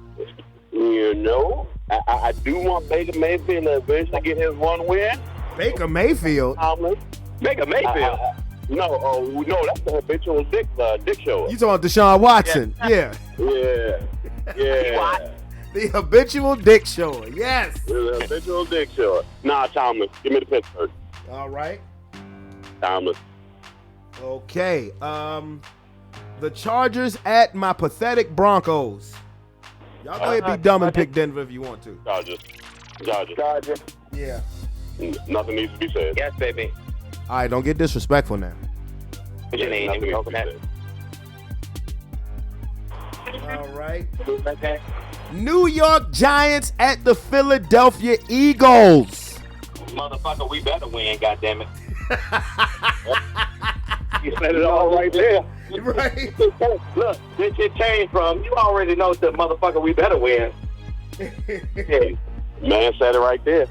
You know, I do want Baker Mayfield to eventually get his one win. Baker Mayfield? Tomlin. Baker Mayfield. No, that's the habitual dick show. You talking about Deshaun Watson? Yeah. Yeah. The habitual dick shower. Yes. The habitual dick show. Nah, Tomlin. Give me the Pittsburgh. All right. Tomlin. Okay. The Chargers at my pathetic Broncos. Y'all go ahead and be dumb and pick Denver if you want to. Chargers. Yeah. Nothing needs to be said. Yes, baby. All right, don't get disrespectful now. What you need? Nothing needs to be said. All right. New York Giants at the Philadelphia Eagles. Motherfucker, we better win, goddammit. You said it all right there. Right. Look, this shit changed from, you already know that motherfucker, we better win. Yeah. Man said it right there.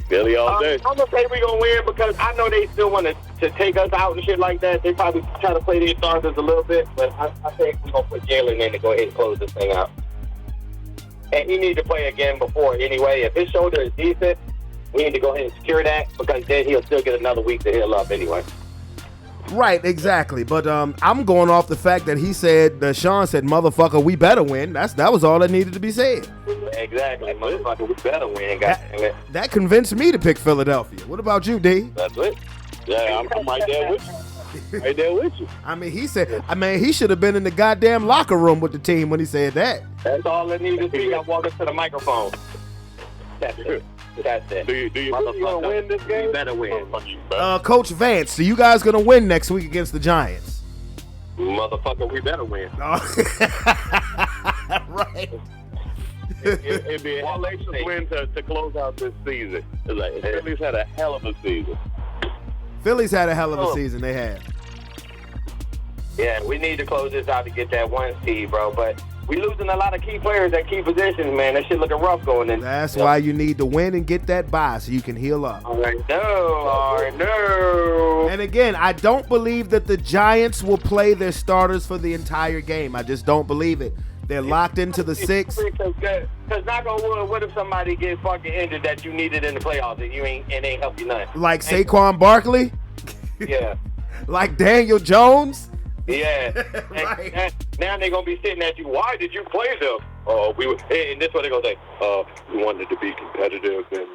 Billy all day. I'm gonna say we gonna win because I know they still want to take us out and shit like that. They probably try to play their starters a little bit, but I think we're gonna put Jalen in to go ahead and close this thing out. And he needs to play again before anyway. If his shoulder is decent, we need to go ahead and secure that because then he'll still get another week to heal up anyway. Right, exactly. But I'm going off the fact that Sean said, motherfucker, we better win. That was all that needed to be said. Exactly, motherfucker, we better win. Goddammit. That convinced me to pick Philadelphia. What about you, D? That's it. Yeah, I'm right there with you. Right there with you. I mean, he should have been in the goddamn locker room with the team when he said that. That's all it needs to be. I walk up to the microphone. That's it. That's it. Do you really want to win this game? You better win. Coach Vance, so you guys going to win next week against the Giants? Motherfucker, we better win. Right. It'd be a hellacious win to close out this season. It's like Phillies had a hell of a season. Phillies had a hell of a season. They had. Yeah, we need to close this out to get that 1 seed, bro. But we losing a lot of key players at key positions, man. That shit looking rough going in. That's why you need to win and get that bye so you can heal up. All right, no. And again, I don't believe that the Giants will play their starters for the entire game. I just don't believe it. They're locked into the 6. Because knock on wood, what if somebody gets fucking injured that you needed in the playoffs and ain't help you nothing? Like Saquon Barkley? Yeah. Like Daniel Jones? Yeah. Right. Now they're gonna be sitting at you. Why did you play them? And this is what they're gonna say. We wanted to be competitive and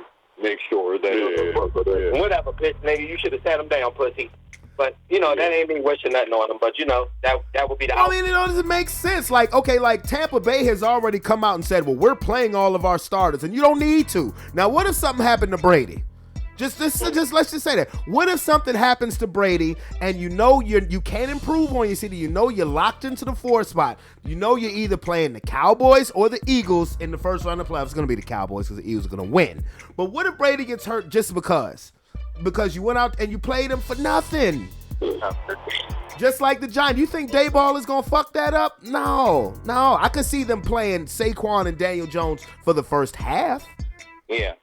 make sure that whatever, bitch, nigga, you should have sat them down, pussy. But that ain't me wishing nothing on them. But that would be the. I mean, it doesn't make sense. Like, okay, like Tampa Bay has already come out and said, well, we're playing all of our starters, and you don't need to. Now, what if something happened to Brady? Just let's just say that. What if something happens to Brady and you can't improve on your city? You're locked into the 4 spot. You're either playing the Cowboys or the Eagles in the first round of the playoffs. It's going to be the Cowboys because the Eagles are going to win. But what if Brady gets hurt just because? Because you went out and you played him for nothing. Just like the Giants. You think Dayball is going to fuck that up? No. I could see them playing Saquon and Daniel Jones for the first half. Yeah.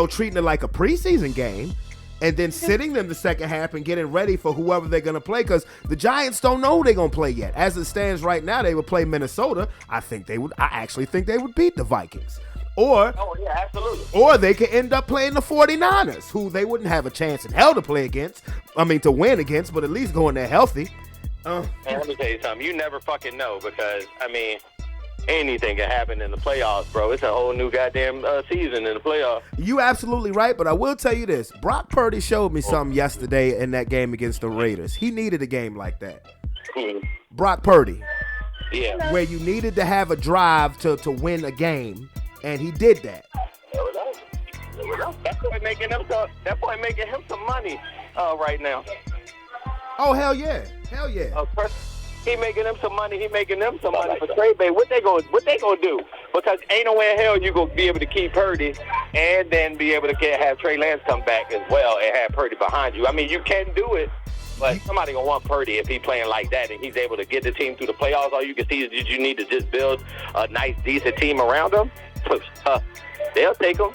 Treating it like a preseason game and then sitting them the second half and getting ready for whoever they're going to play because the Giants don't know who they're going to play yet. As it stands right now, they would play Minnesota. I actually think they would beat the Vikings. Or they could end up playing the 49ers, who they wouldn't have a chance in hell to play against. To win against, but at least go in there healthy. Man, let me tell you something. You never fucking know because, anything can happen in the playoffs, bro. It's a whole new goddamn season in the playoffs. You absolutely right, but I will tell you this. Brock Purdy showed me something yesterday in that game against the Raiders. He needed a game like that. Brock Purdy. Yeah. Where you needed to have a drive to win a game, and he did that. That boy making him some money right now. Oh, hell yeah. Hell yeah. He making them some money. He making them some money for trade bait. What they gonna do? Because ain't no way in hell you gonna be able to keep Purdy and then be able to have Trey Lance come back as well and have Purdy behind you. You can do it, but somebody gonna want Purdy if he playing like that and he's able to get the team through the playoffs. All you can see is you need to just build a nice, decent team around him. They'll take him.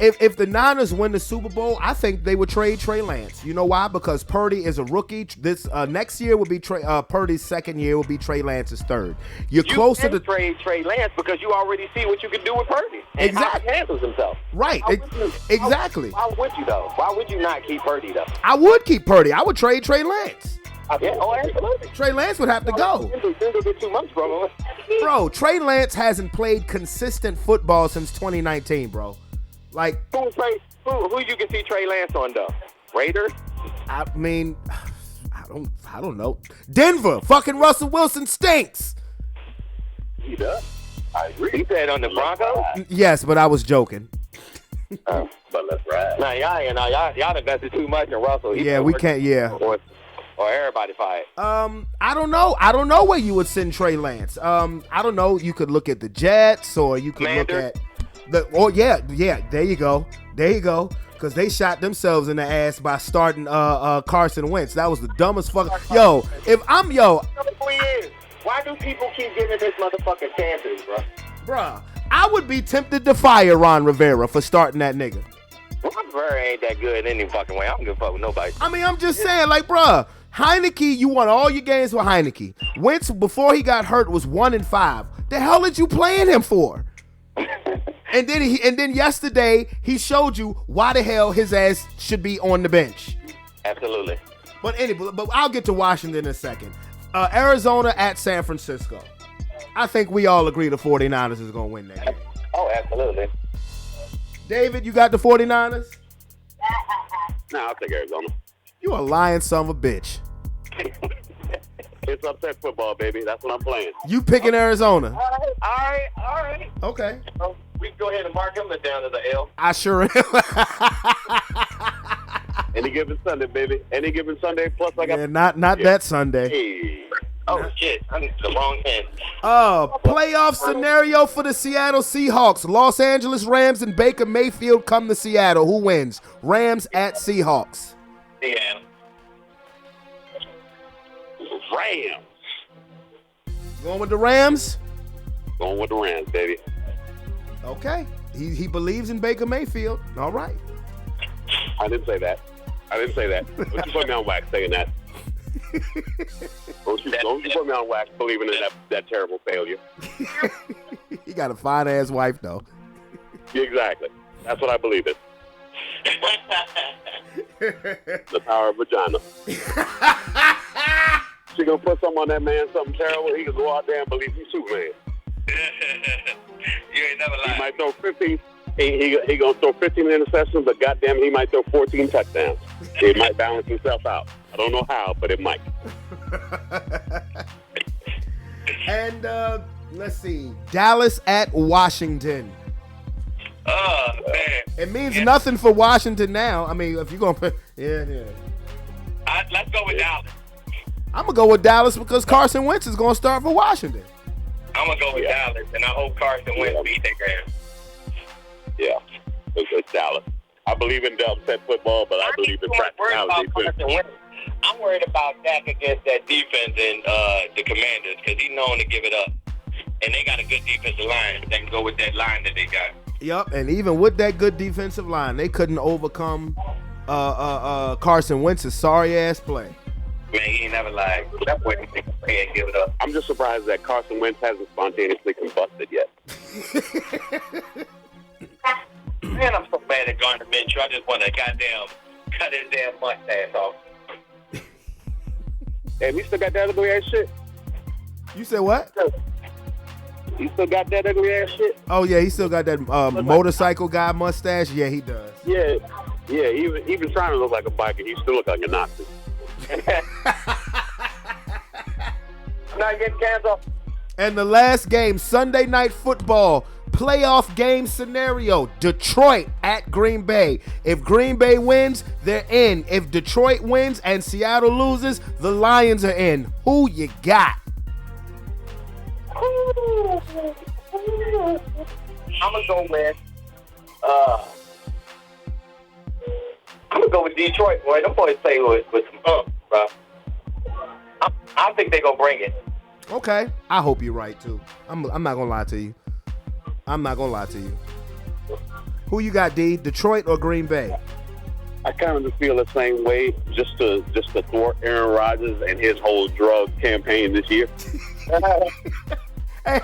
If the Niners win the Super Bowl, I think they would trade Trey Lance. You know why? Because Purdy is a rookie. This next year will be Purdy's second year. Will be Trey Lance's third. You're closer to trade Trey Lance because you already see what you can do with Purdy. And exactly. how he handles himself. Right. Exactly. Why would you though? Why would you not keep Purdy though? I would keep Purdy. I would trade Trey Lance. Yeah, absolutely. Trey Lance would have to go. Get 2 months from him. Bro, Trey Lance hasn't played consistent football since 2019, bro. Like, who you can see Trey Lance on though? Raiders? I mean, I don't know. Denver, fucking Russell Wilson stinks. He does. I agree. He said on the Broncos? Yes, but I was joking. But let's ride. Nah, y'all invested too much in Russell. Yeah, we can't. Yeah. Or everybody fired. I don't know. I don't know where you would send Trey Lance. I don't know. You could look at the Jets, or you could look at the. Oh yeah. There you go. Because they shot themselves in the ass by starting Carson Wentz. That was the dumbest fuck. Yo, if I'm why do people keep giving this motherfucker chances, bro? Bruh, I would be tempted to fire Ron Rivera for starting that nigga. Ron Rivera ain't that good in any fucking way. I don't give a fuck with nobody. I mean, I'm just saying, like, bruh, Heineke, you won all your games with Heineke. Wentz, before he got hurt, was 1-5. The hell did you playing him for? And then yesterday he showed you why the hell his ass should be on the bench. Absolutely. But I'll get to Washington in a second. Arizona at San Francisco. I think we all agree the 49ers is gonna win that game. Oh, absolutely. David, you got the 49ers? Nah, I'll take Arizona. You a lying son of a bitch. It's upset football, baby. That's what I'm playing. You picking Arizona? All right. Okay. We can go ahead and mark him down to the L. I sure am. Any given Sunday, baby. Any given Sunday. Plus, I got. Yeah, not that Sunday. Hey. Oh, shit. I'm the wrong hand. Playoff scenario for the Seattle Seahawks. Los Angeles Rams and Baker Mayfield come to Seattle. Who wins? Rams at Seahawks. Seattle. Rams. Going with the Rams? Going with the Rams, baby. Okay. He believes in Baker Mayfield. All right. I didn't say that. Don't you put me on wax saying that. Don't you put me on wax believing in that terrible failure. He got a fine ass wife though. Exactly. That's what I believe in. The power of vagina. She gonna put something on that man, something terrible. He can go out there and believe he's Superman. You ain't never lied. He might throw 15. He gonna throw 15 interceptions, but goddamn, he might throw 14 touchdowns. He might balance himself out. I don't know how, but it might. And let's see, Dallas at Washington. Oh man, it means nothing for Washington now. I mean, if you're gonna, yeah. Let's go with Dallas. I'm gonna go with Dallas because Carson Wentz is gonna start for Washington. I'm gonna go with Dallas, and I hope Carson Wentz beat their ass. Yeah, it's Dallas. I believe in upset football, but I believe in practicality too. I'm worried about Dak against that defense and the Commanders because he's known to give it up, and they got a good defensive line. They can go with that line that they got. Yep, and even with that good defensive line, they couldn't overcome Carson Wentz's sorry ass play. Man, he ain't never lied. That boy can't give it up. I'm just surprised that Carson Wentz hasn't spontaneously combusted yet. Man, I'm so mad at Gardner Minshew. I just want to goddamn cut his damn mustache off. Hey, we still got that ugly ass shit. You said what? He still got that ugly ass shit? Oh yeah, he still got that motorcycle guy mustache. Yeah, he does. Yeah. Even trying to look like a biker, he still look like a Nazi. Not getting canceled. And the last game, Sunday Night Football, playoff game scenario, Detroit at Green Bay. If Green Bay wins, they're in. If Detroit wins and Seattle loses, the Lions are in. Who you got? I'm going to go with I'm going to go with Detroit, boy. Them boys play with some bro. I think they're going to bring it. Okay. I hope you're right, too. I'm not going to lie to you. I'm not gonna lie to you. Who you got, D? Detroit or Green Bay? I kind of feel the same way, just to thwart Aaron Rodgers and his whole drug campaign this year. Hey,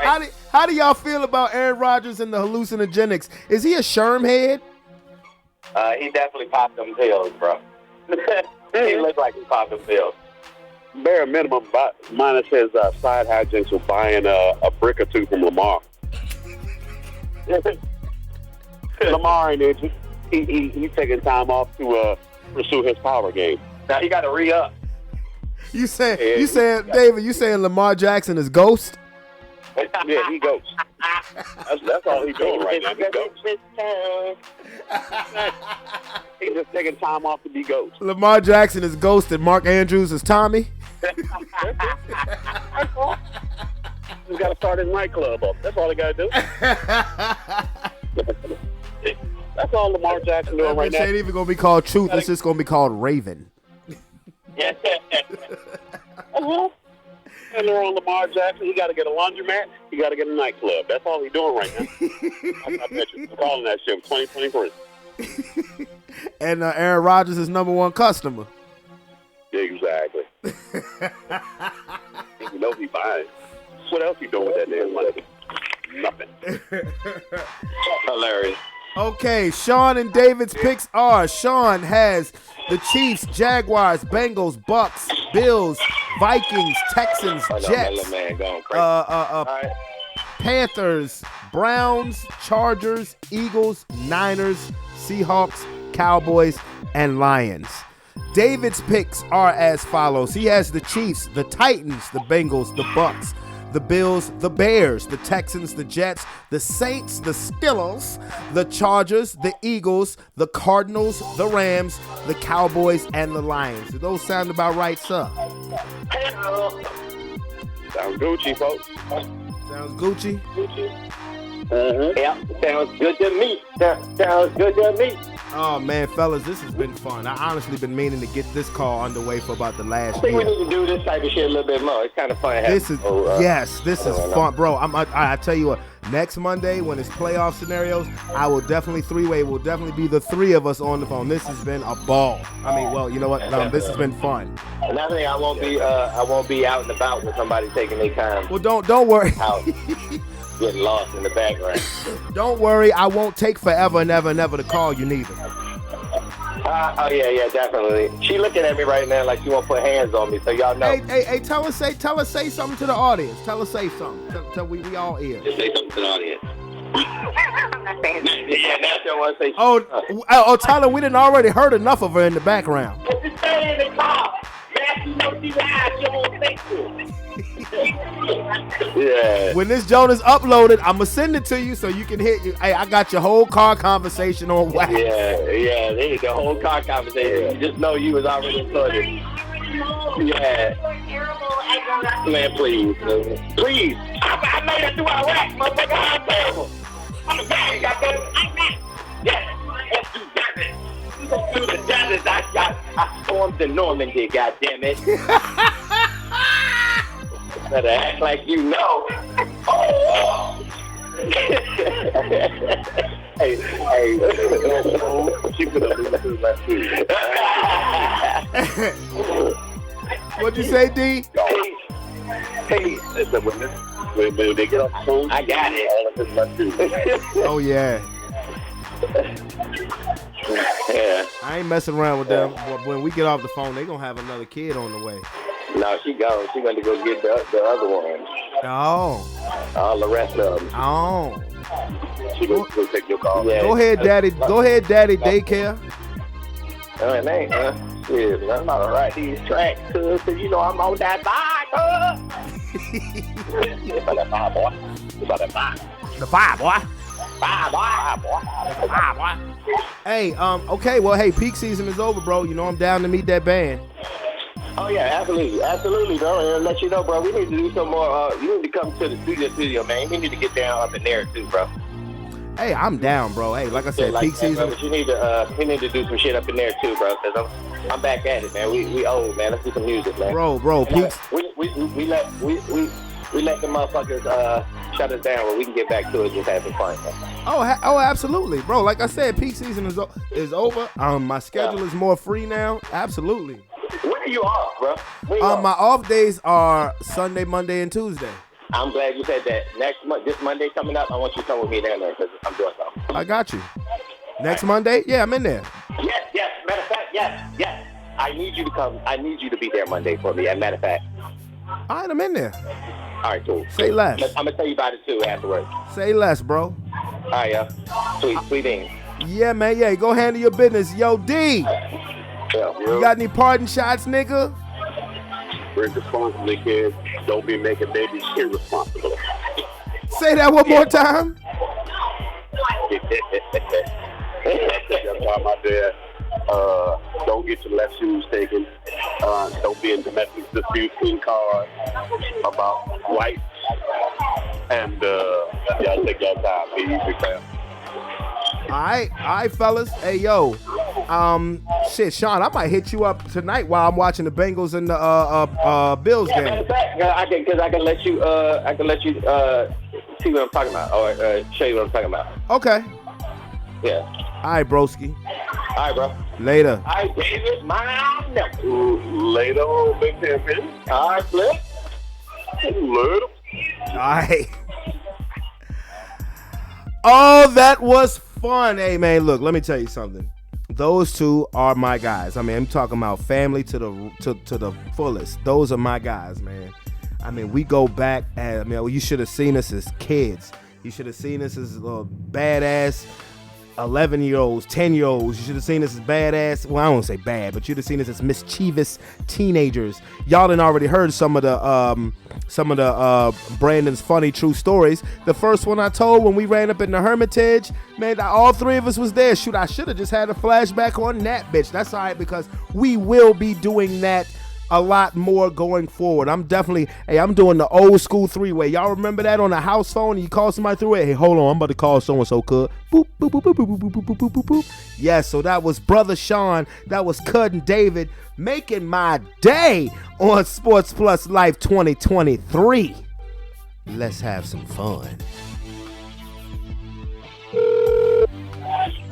how do y'all feel about Aaron Rodgers and the hallucinogenics? Is he a Sherm head? He definitely popped them pills, bro. He looked like he popped them pills. Bare minimum, minus his side hijinks with buying a brick or two from Lamar. Lamar ain't it. He's taking time off to pursue his power game. Now he got to re-up. You saying David? You saying Lamar Jackson is Ghost? Yeah, he goes. That's all he's doing right now. He goes. He's just taking time off to be Ghost. Lamar Jackson is Ghost and Mark Andrews is Tommy. He's got to start his nightclub up. That's all he got to do. That's all Lamar Jackson doing right now. It ain't even gonna be called Truth. It's just gonna be called Raven. And they're on Lamar Jackson. He got to get a laundromat. He got to get a nightclub. That's all he's doing right now. I bet you. I'm calling that shit 2023. And Aaron Rodgers is #1 customer. Exactly. You know he buying. What else he doing with that damn money? Nothing. Hilarious. Okay, Sean and David's picks are: Sean has the Chiefs, Jaguars, Bengals, Bucks, Bills, Vikings, Texans, Jets, Panthers, Browns, Chargers, Eagles, Niners, Seahawks, Cowboys, and Lions. David's picks are as follows. He has the Chiefs, the Titans, the Bengals, the Bucks, the Bills, the Bears, the Texans, the Jets, the Saints, the Steelers, the Chargers, the Eagles, the Cardinals, the Rams, the Cowboys, and the Lions. Do those sound about right, sir? Sounds Gucci, folks. Sounds Gucci? Yeah, sounds good to me. Sounds good to me. Oh, man, fellas, this has been fun. I honestly been meaning to get this call underway for about the last I think year. we need to do this type of shit a little bit more. It's kind of fun. This is this is fun, bro. I tell you what. Next Monday, when it's playoff scenarios, I will definitely three-way. Will definitely be the three of us on the phone. This has been a ball. I mean, well, you know what? This has been fun. Another thing, I won't be out and about with somebody taking their time. Well, don't worry. Out, getting lost in the background. Don't worry. I won't take forever and ever to call you neither. Oh yeah, definitely. She looking at me right now like she won't put hands on me, so y'all know. Hey, tell her say something to the audience. Tell her say something. Tell we all ear. Just say something to the audience. Yeah, that's what I want to say. Oh, tell her we didn't already heard enough of her in the background. Just stay in the car. Man, you know she lies. You won't think to. Yeah. When this joint is uploaded, I'm gonna send it to you so you can hit you. Hey, I got your whole car conversation on wax. Yeah, the whole car conversation. You just know you was already included. Yeah. Man, please. I made it through Iraq, motherfucker. I'm terrible. I'm a man, goddamn. I'm not. Yeah. Let's do that. Let's do the damage. I stormed the Normandy, goddammit. Better act like you know. Oh. Hey. She could have been last week. What'd you say, D? Hey. Listen, when they get off the phone, I got it. All of this left too. Oh yeah. Yeah. I ain't messing around with them. When we get off the phone, they gonna have another kid on the way. No, she gone. She going to go get the other one. Oh. All the rest of them. Oh. She go take your call. Yeah. Go ahead, daddy. Daycare. It ain't, huh? Shit, I'm about to ride these tracks, cuz you know I'm on that bike, cuz. About that bike, boy. About that bike. The five, boy. Bye, boy. Hey, okay, well, hey, peak season is over, bro. You know I'm down to meet that band. Oh yeah, absolutely, bro. And let you know, bro, we need to do some more. You need to come to the studio, man. We need to get down up in there too, bro. Hey, I'm down, bro. Hey, like I said, like peak that, season. Bro, but we need to do some shit up in there too, bro. Cause I'm back at it, man. We old, man. Let's do some music, man. Bro, peak. We let the motherfuckers shut us down where we can get back to it just having fun. Oh, absolutely, bro. Like I said, peak season is over. My schedule is more free now. Absolutely. When are you off, bro? When you off? My off days are Sunday, Monday, and Tuesday. I'm glad you said that. Next month, this Monday coming up, I want you to come with me down there because I'm doing something. I got you. Next Monday? Yeah, I'm in there. Yes. Matter of fact, yes. I need you to come. I need you to be there Monday for me. As a matter of fact. All right, I'm in there. All right, cool. Say less. I'm going to tell you about it, too, afterwards. Say less, bro. All right, yeah. Sweet beans. Yeah, man. Yeah, go handle your business. Yo, D. Yeah. You got any parting shots, nigga? Drink responsibly, kids. Don't be making babies irresponsible. Say that one more time. My dad. Don't get your left shoes taken. Don't be in domestic disputes in cars about rights. And y'all take your time. Be easy, fam. All right, fellas. Hey, yo. Shit, Sean, I might hit you up tonight while I'm watching the Bengals and the Bills game. Matter of fact, I can let you see what I'm talking about, or show you what I'm talking about. Okay. Yeah. All right, broski. All right, bro. Later. All right, David, Later on, Big Ten. all right, Flip. Later. All right. Oh, that was fun. Hey, man, look, let me tell you something. Those two are my guys. I mean, I'm talking about family to the fullest. Those are my guys, man. I mean, we go back. You should have seen us as kids. You should have seen us as little badass 11-year-olds, 10-year-olds. You should have seen us as badass. Well, I won't say bad, but you'd have seen us as mischievous teenagers. Y'all done already heard some of the Brandon's funny true stories. The first one I told when we ran up in the Hermitage, man, all three of us was there. Shoot, I should have just had a flashback on that bitch. That's all right, because we will be doing that a lot more going forward. I'm doing the old school three-way. Y'all remember that on the house phone? You call somebody through it. Hey, hold on, I'm about to call so-and-so, cuz. Boop, boop, boop, boop, boop, boop, boop, boop, boop, boop, boop. Yes, so that was Brother Sean. That was Cousin David making my day on Sports Plus Life 2023. Let's have some fun.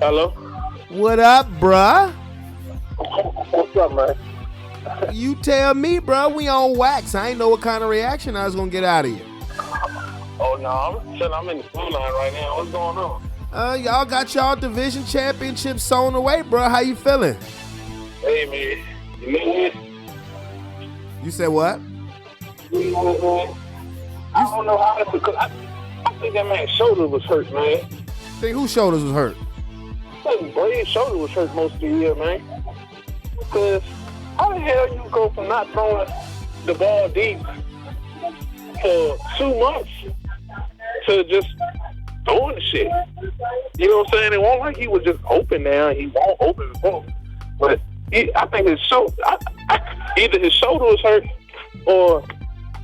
Hello? What up, bruh? What's up, man? You tell me, bro. We on wax. I ain't know what kind of reaction I was gonna get out of you. Oh, no, I'm in the food line right now. What's going on? Y'all got y'all division championship sewn away, bro. How you feeling? Hey, man. You know what? You said what? I don't know how to, because I think that man's shoulder was hurt, man. Think whose shoulders was hurt? I think Brady's shoulder was hurt most of the year, man. Because how the hell you go from not throwing the ball deep for 2 months to just throwing the shit? You know what I'm saying? It won't like he was just open now. He won't open before. But I think his shoulder, either his shoulder was hurt or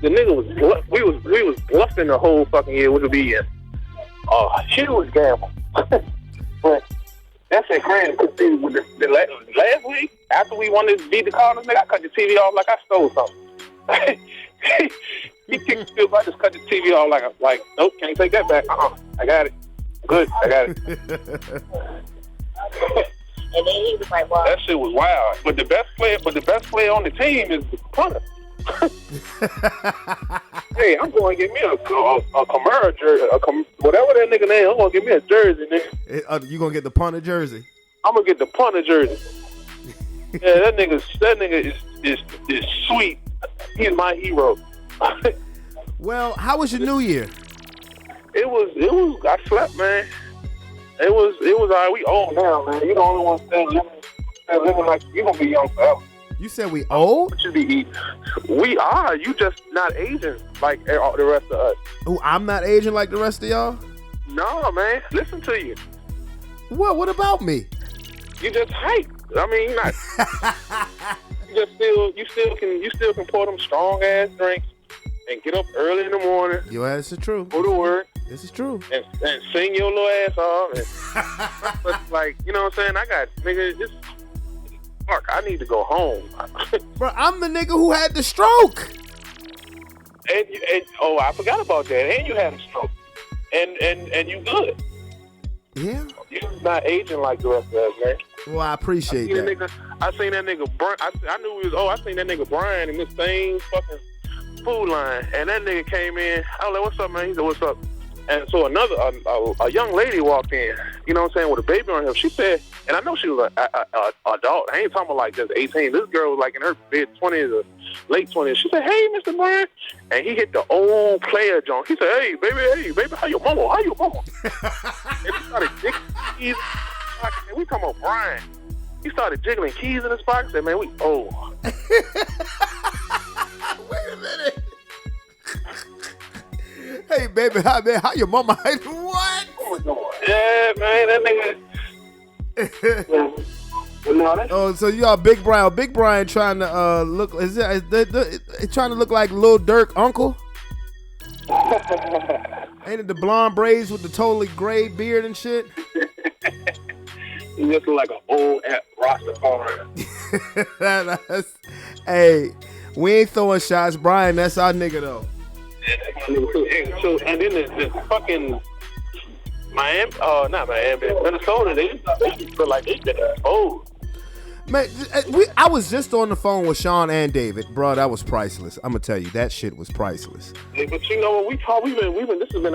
the nigga was we was bluffing the whole fucking year, which would be a huge gamble. But that's it, crazy. The last week, after we wanted to beat the Cardinals, nigga, I cut the TV off like I stole something. He kicked the field, I just cut the TV off like nope, can't take that back. I got it. Good, I got it. And then he was like, well, That shit was wild. But the best player on the team is the punter. Hey, I'm going to get me a Camaro jersey, whatever that nigga name. I'm going to get me a jersey, nigga. You gonna get the punter jersey? I'm gonna get the punter jersey. Yeah, that nigga is sweet. He's my hero. Well, how was your New Year? It was. I slept, man. It was all right. We old now, man. You the only one still living like you gonna be young forever. You said we old? What you be eating? We are. You just not aging like the rest of us. Oh, I'm not aging like the rest of y'all? No, man. Listen to you. What about me? You just hype. I mean, you're not. you still can pour them strong ass drinks and get up early in the morning. Your ass is true. Go to work. This is true. And sing your little ass off. But like, you know what I'm saying? I got nigga. Just fuck. I need to go home. Bro, I'm the nigga who had the stroke. And I forgot about that. And you had a stroke. and you good. Yeah. You're not aging like the rest of us, man. Well, I appreciate that. I seen that nigga Brian. I knew he was. I seen that nigga Brian in this same fucking food line, and that nigga came in. I was like, "What's up, man?" He said, "What's up?" And so a young lady walked in. You know what I'm saying, with a baby on her. She said, and I know she was a adult. I ain't talking about like just 18. This girl was like in her mid 20s or late 20s. She said, "Hey, Mr. Brian," and he hit the old player joint. He said, hey, baby, how your mama? And he started jiggling keys. And we talking about Brian. He started jiggling keys in his pocket. Said, man, we old. Wait a minute. Hey, baby, how your mama? What? Yeah, man, that nigga. Oh, so you are Big Brian. Big Brian trying to look. Is it trying to look like Lil Durk uncle? Ain't it the blonde braids with the totally gray beard and shit? He looks like an old Rastafari. Hey, we ain't throwing shots, Brian. That's our nigga though. So, and then the fucking Miami, not Miami, Minnesota, they feel like they been exposed. Man, I was just on the phone with Sean and David, bro. That was priceless. I'm gonna tell you, that shit was priceless. Yeah, but you know, when we talk, we've been. This has been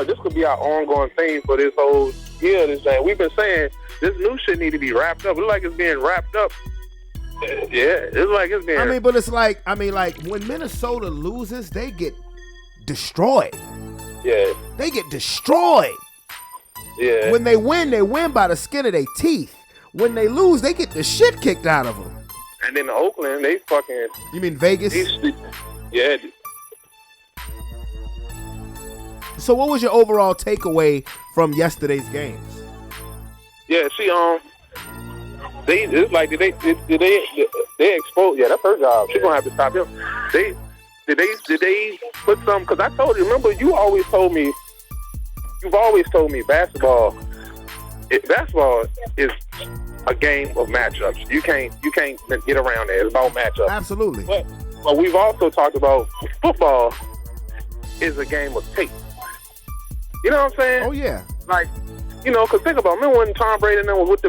this could be our ongoing thing for this whole year. This thing we've been saying, this new shit need to be wrapped up. It look like it's being wrapped up. Yeah, it's like it's being. But it's like, when Minnesota loses, they get destroyed. Yeah. They get destroyed. Yeah. When they win by the skin of their teeth. When they lose, they get the shit kicked out of them. And then Oakland, they fucking. You mean Vegas? Yeah. So what was your overall takeaway from yesterday's games? Yeah, see, it's like did they expose? Yeah, that's her job. She's gonna have to stop him. Did they put some? Because I told you. Remember, you've always told me basketball is a game of matchups. You can't get around that. It's about matchups. Absolutely. But we've also talked about football is a game of tape. You know what I'm saying? Oh yeah. Like, because think about it. Remember when Tom Brady and them was with the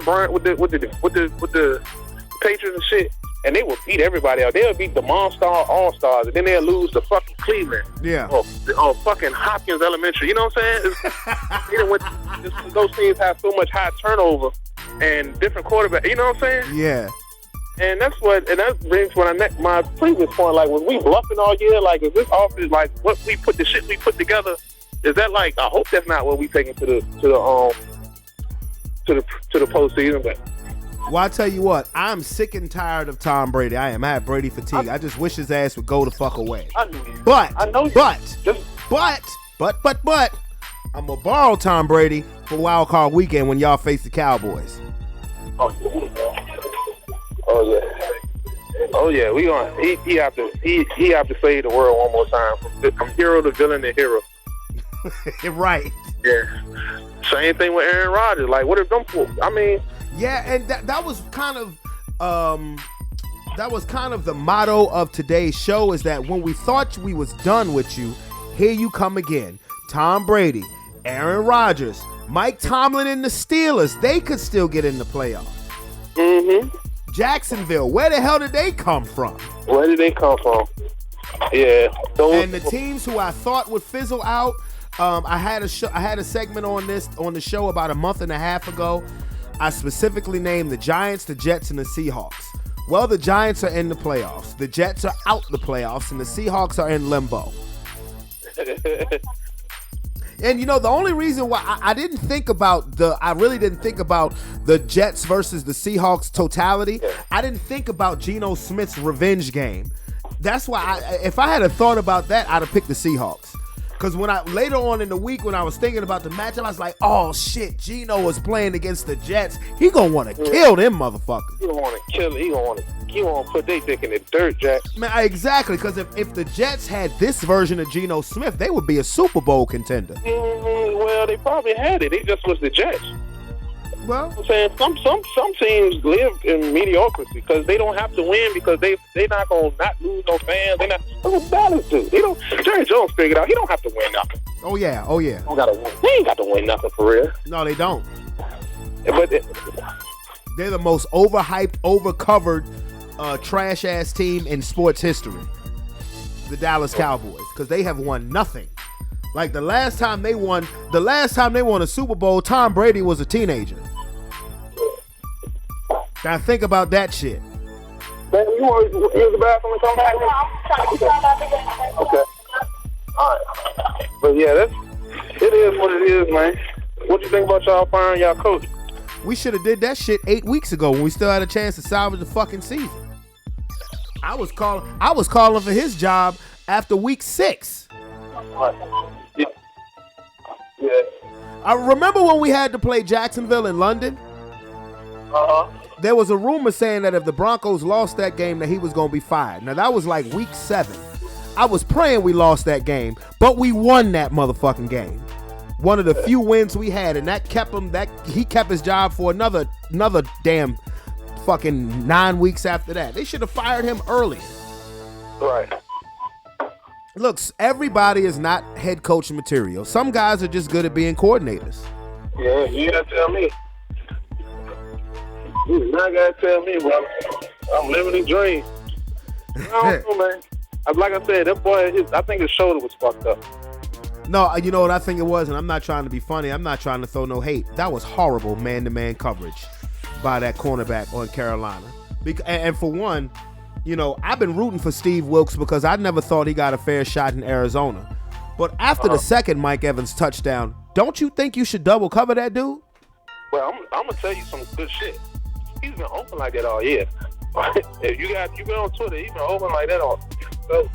Patriots and shit, and they would beat everybody out. They would beat the Monster All-Stars, and then they'll lose to fucking Cleveland. Yeah. Or fucking Hopkins Elementary. You know what I'm saying? Those teams have so much high turnover and different quarterbacks. You know what I'm saying? Yeah. And that brings my previous point. Like, was we bluffing all year? Like, is this offense like what we put together? Is that like? I hope that's not what we taking to the postseason. But well, I tell you what, I'm sick and tired of Tom Brady. I am. I have Brady fatigue. I just wish his ass would go the fuck away. But I'm gonna borrow Tom Brady for Wild Card Weekend when y'all face the Cowboys. Oh yeah. We gonna he have to save the world one more time from hero to villain to hero. Right. Yeah. Same thing with Aaron Rodgers. Like, what if them? Yeah, and that was kind of the motto of today's show, is that when we thought we was done with you, here you come again. Tom Brady, Aaron Rodgers, Mike Tomlin and the Steelers, they could still get in the playoffs. Mm-hmm. Jacksonville, where the hell did they come from? Where did they come from? Yeah. And the teams who I thought would fizzle out, I had a segment on the show about a month and a half ago. I specifically named the Giants, the Jets, and the Seahawks. Well, the Giants are in the playoffs. The Jets are out the playoffs, and the Seahawks are in limbo. And the only reason why I really didn't think about the Jets versus the Seahawks totality. I didn't think about Geno Smith's revenge game. That's why if I had a thought about that, I'd have picked the Seahawks. Because later on in the week when I was thinking about the matchup, I was like, oh shit, Geno was playing against the Jets. He gonna want to kill them motherfuckers. He gonna want to kill. He gonna put their dick in the dirt, Jack. Man, exactly. Because if the Jets had this version of Geno Smith, they would be a Super Bowl contender. Well, they probably had it. They just was the Jets. Well, I'm saying some teams live in mediocrity because they don't have to win because they not gonna not lose no fans. They not. That's what Dallas do. They don't. Jerry Jones figured out he don't have to win nothing. Oh yeah. Don't gotta win. They ain't got to win nothing for real. No, they don't. But They're the most overhyped, overcovered, trash ass team in sports history. The Dallas Cowboys, because they have won nothing. Like the last time they won a Super Bowl, Tom Brady was a teenager. Now think about that shit. man, you want to use the bathroom and come back? Okay. All right. But yeah, it is what it is, man. What do you think about y'all firing y'all coach? We should have did that shit 8 weeks ago when we still had a chance to salvage the fucking season. I was calling for his job after week 6. Yeah. I remember when we had to play Jacksonville in London. There was a rumor saying that if the Broncos lost that game, that he was going to be fired. Now that was like week 7. I was praying we lost that game, but we won that motherfucking game. One of the few wins we had, and that kept him. He kept his job for another damn fucking 9 weeks after that. They should have fired him early. Right. Look, everybody is not head coach material. Some guys are just good at being coordinators. Yeah, you gotta tell me. You not gotta tell me, bro. I'm living the dream. I don't know, man. Like I said, that boy, I think his shoulder was fucked up. No, you know what I think it was, and I'm not trying to be funny. I'm not trying to throw no hate. That was horrible man-to-man coverage by that cornerback on Carolina. And for one, you know, I've been rooting for Steve Wilkes because I never thought he got a fair shot in Arizona. But after the second Mike Evans touchdown, don't you think you should double cover that dude? Well, I'm gonna tell you some good shit. He's been open like that all year. If you been on Twitter, he's been open like that all. So,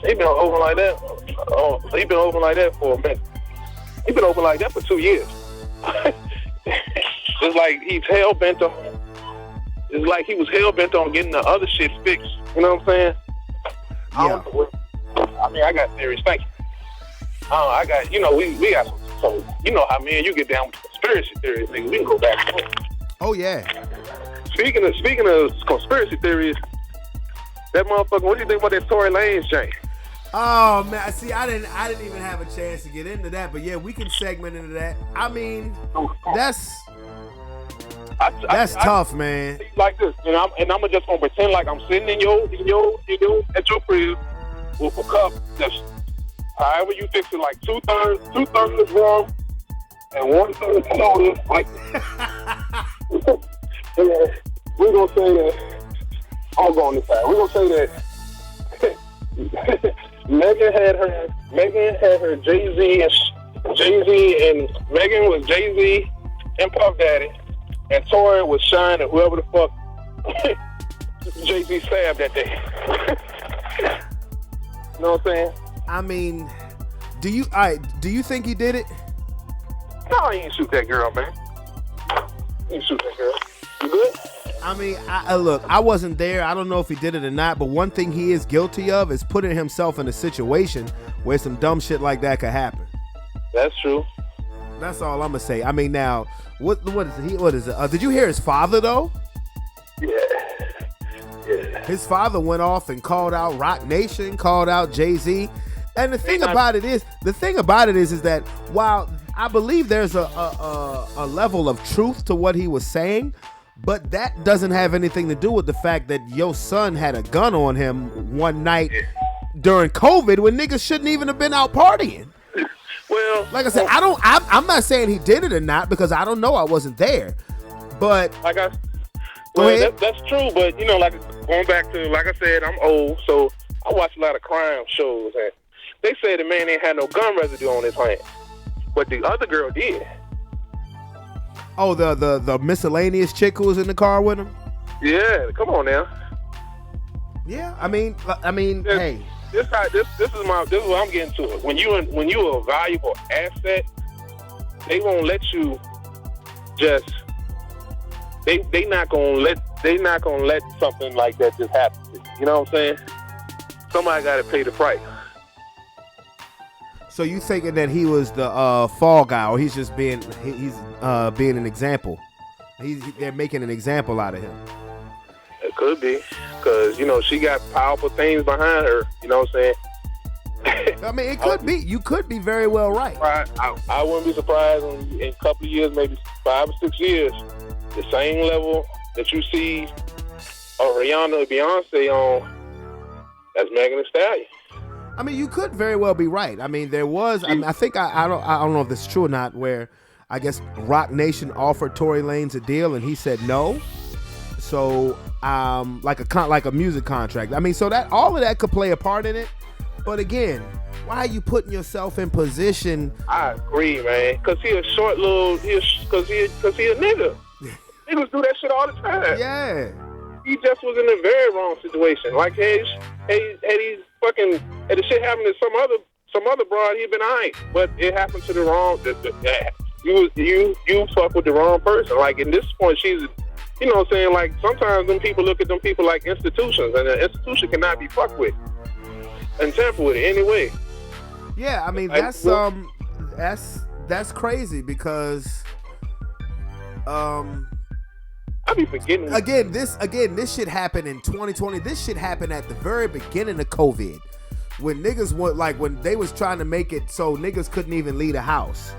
he been open like that. Oh, he been open like that for a minute. He been open like that for 2 years. It's like he's hell bent on. It's like he was hell bent on getting the other shit fixed. You know what I'm saying? Yeah. I mean, I got theories. Thank you. I got, you know, we got some, you know how me and you get down with conspiracy theories, nigga. We can go back and forth. Oh yeah. Speaking of conspiracy theories, that motherfucker, what do you think about that Tory Lanez joint? Oh man, see, I didn't even have a chance to get into that, but yeah, we can segment into that. I mean, that's tough, man. Like this, and I'm just gonna pretend like I'm sitting in your at your crib with a cup that's however you fix it, like 2/3 is wrong and 1/3 soda. Like, we're gonna say that. I'll go on this side. We're gonna say that Megan had her Jay-Z and Megan was Jay-Z and Puff Daddy, and Tory was Shine and whoever the fuck Jay-Z stabbed that day. You know what I'm saying? I mean, do you think he did it? No, he didn't shoot that girl, man. He didn't shoot that girl. You good? I mean, look, I wasn't there. I don't know if he did it or not, but one thing he is guilty of is putting himself in a situation where some dumb shit like that could happen. That's true. That's all I'm gonna say. I mean, now, what is it? Did you hear his father though? Yeah. His father went off and called out Rock Nation, called out Jay-Z, and the thing about it is that while I believe there's a level of truth to what he was saying, but that doesn't have anything to do with the fact that your son had a gun on him one night during COVID when niggas shouldn't even have been out partying. Well, like I said, I'm not saying he did it or not because I don't know. I wasn't there. But that's true. But you know, like going back to, like I said, I'm old, so I watch a lot of crime shows, and they say the man ain't had no gun residue on his hand, but the other girl did. Oh, the miscellaneous chick who was in the car with him? Yeah, come on now. Yeah, I mean, hey. This is what I'm getting to. When you a valuable asset, they won't let you just. They not gonna let something like that just happen. You know what I'm saying? Somebody got to pay the price. So you thinking that he was the fall guy, or he's just being being an example? They're making an example out of him. It could be, because you know she got powerful things behind her. You know what I'm saying? I mean, it could be. You could be very well right. I wouldn't be surprised in a couple of years, maybe 5 or 6 years, the same level that you see Rihanna or Beyonce on as Megan Thee Stallion. I mean, you could very well be right. I mean, there was. I mean, I think I don't know if this is true or not. Where I guess Rock Nation offered Tory Lanez a deal and he said no. So, like a music contract. I mean, so that all of that could play a part in it. But again, why are you putting yourself in position? I agree, man. Cause he a short little. Cause he a nigga. Niggas do that shit all the time. Yeah. He just was in a very wrong situation. Like, had the shit happened to some other broad, he'd been alright. But it happened to the wrong. You fuck with the wrong person. Like, in this point, she's, you know what I'm saying? Like, sometimes them people look at them people like institutions, and an institution cannot be fucked with and tampered with it anyway. Yeah, I mean that's crazy because I be forgetting. Again, this shit happened in 2020. This shit happened at the very beginning of COVID, when niggas when they was trying to make it so niggas couldn't even leave the house,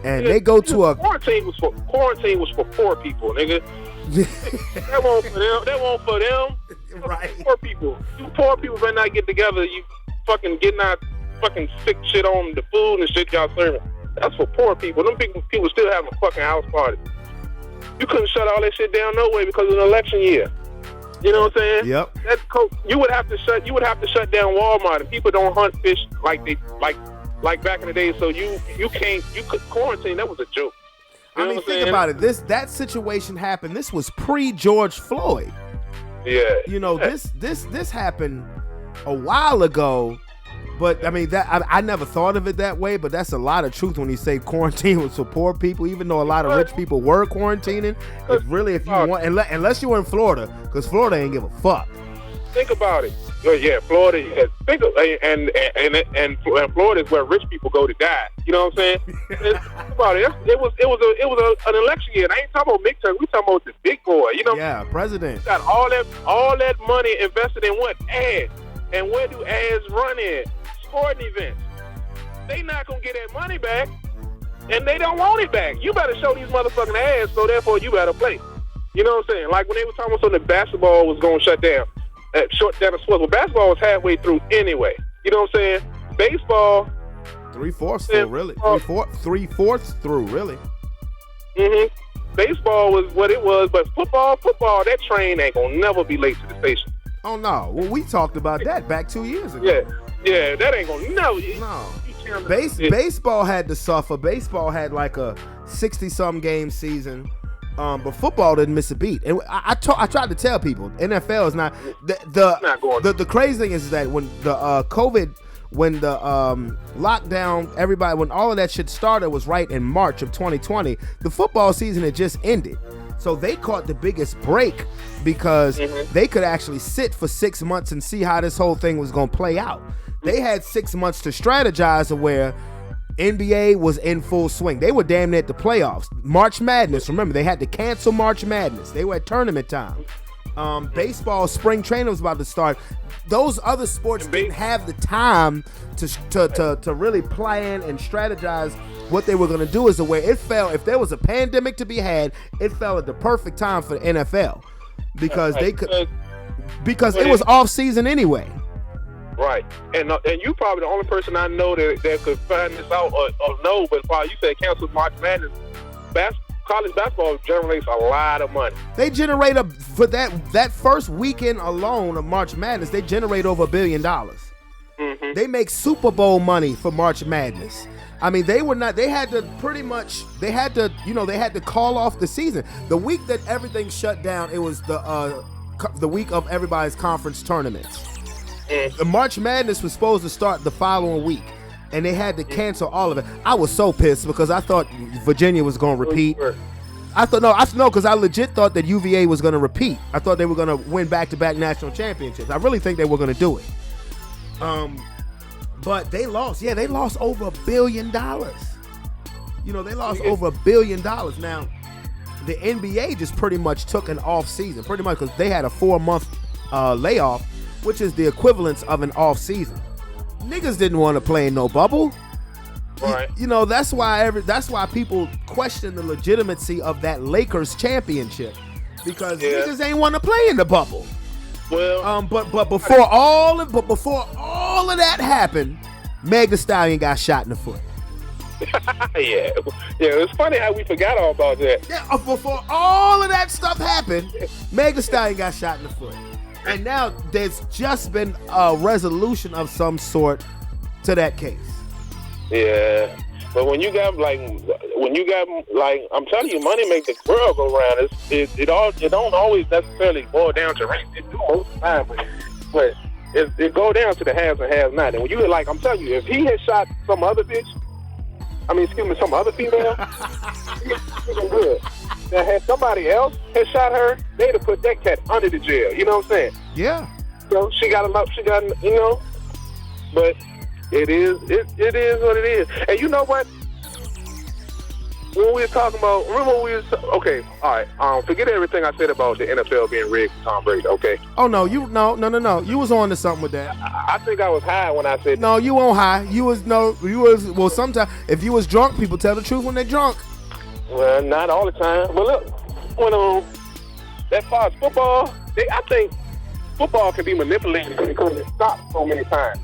and they go to a quarantine was for poor people, nigga. That won't for them. Right. Poor people. You poor people better not get together. You fucking getting out fucking sick shit on the food and shit y'all serving. That's for poor people. Them people still having a fucking house party. You couldn't shut all that shit down no way because of an election year. You know what I'm saying? Yep. You would have to shut down Walmart, and people don't hunt fish like back in the day. So you could quarantine. That was a joke. You I mean, think about it. That situation happened. This was pre-George Floyd. Yeah. You know, this happened a while ago, but I mean that I never thought of it that way. But that's a lot of truth when you say quarantine was for poor people. Even though a lot of rich people were quarantining, it's really if you want, unless you were in Florida, because Florida ain't give a fuck. Think about it. Yeah, Florida. And Florida is where rich people go to die. You know what I'm saying? Think about it. It was an election year. And I ain't talking about midterm. We talking about the big boy. You know? Yeah, president. Got all that money invested in what? Ads. And where do ads run in? Sporting events. They not gonna get that money back, and they don't want it back. You better show these motherfucking ads, so therefore you better play. You know what I'm saying? Like when they were talking about something, that basketball was gonna shut down. Short down the sports. Well, basketball was halfway through anyway. You know what I'm saying? Baseball, 3/4 through, really. 3/4 through, really. Baseball was what it was, but football, that train ain't gonna never be late to the station. Oh no! Well, we talked about that back 2 years ago. Yeah, that ain't gonna no. Baseball had to suffer. Baseball had like a 60-some game season. But football didn't miss a beat, and I tried to tell people NFL is not the crazy thing is that when the COVID, when the lockdown, when all of that shit started was right in March of 2020. The football season had just ended, so they caught the biggest break because they could actually sit for 6 months and see how this whole thing was going to play out. They had 6 months to strategize of where NBA was in full swing. They were damn near at the playoffs. March Madness, remember, they had to cancel March Madness. They were at tournament time. Baseball, spring training was about to start. Those other sports didn't have the time to really plan and strategize what they were going to do. Is the way it fell. If there was a pandemic to be had, it fell at the perfect time for the NFL because it was off season anyway. Right, and you probably the only person I know that could find this out or know. But while you said cancel March Madness, college basketball generates a lot of money. They generate for that first weekend alone of March Madness, they generate over $1 billion. They make Super Bowl money for March Madness. I mean, they had to call off the season. The week that everything shut down, it was the week of everybody's conference tournaments. The March Madness was supposed to start the following week, and they had to cancel all of it. I was so pissed because I thought Virginia was going to repeat. Because I legit thought that UVA was going to repeat. I thought they were going to win back-to-back national championships. I really think they were going to do it. But they lost. Yeah, they lost over $1 billion. You know, they lost over $1 billion. Now, the NBA just pretty much took an off season, pretty much because they had a 4-month layoff, which is the equivalence of an off season. Niggas didn't want to play in no bubble. Right. You know, that's why people question the legitimacy of that Lakers championship, because niggas ain't want to play in the bubble. Well, but before all of that happened, Meg Thee Stallion got shot in the foot. yeah. It's funny how we forgot all about that. Yeah, before all of that stuff happened, Meg Thee Stallion got shot in the foot, and now there's just been a resolution of some sort to that case. Yeah, but when you got I'm telling you, money make the world go round. It don't always necessarily boil down to race. It do most of the time, but it go down to the haves and have not. And when you I'm telling you, if he had shot some other some other female, he's good. Now, had somebody else had shot her, they'd have put that cat under the jail. You know what I'm saying? Yeah. So she got but. It is what it is. And you know what? When we were talking about, remember when we was, okay, all right, forget everything I said about the NFL being rigged for Tom Brady, okay? Oh, no, you was on to something with that. I think I was high when I said no, you weren't high. Well, sometimes, if you was drunk, people tell the truth when they're drunk. Well, not all the time. But look, when as far as football, I think football can be manipulated because it's stopped so many times.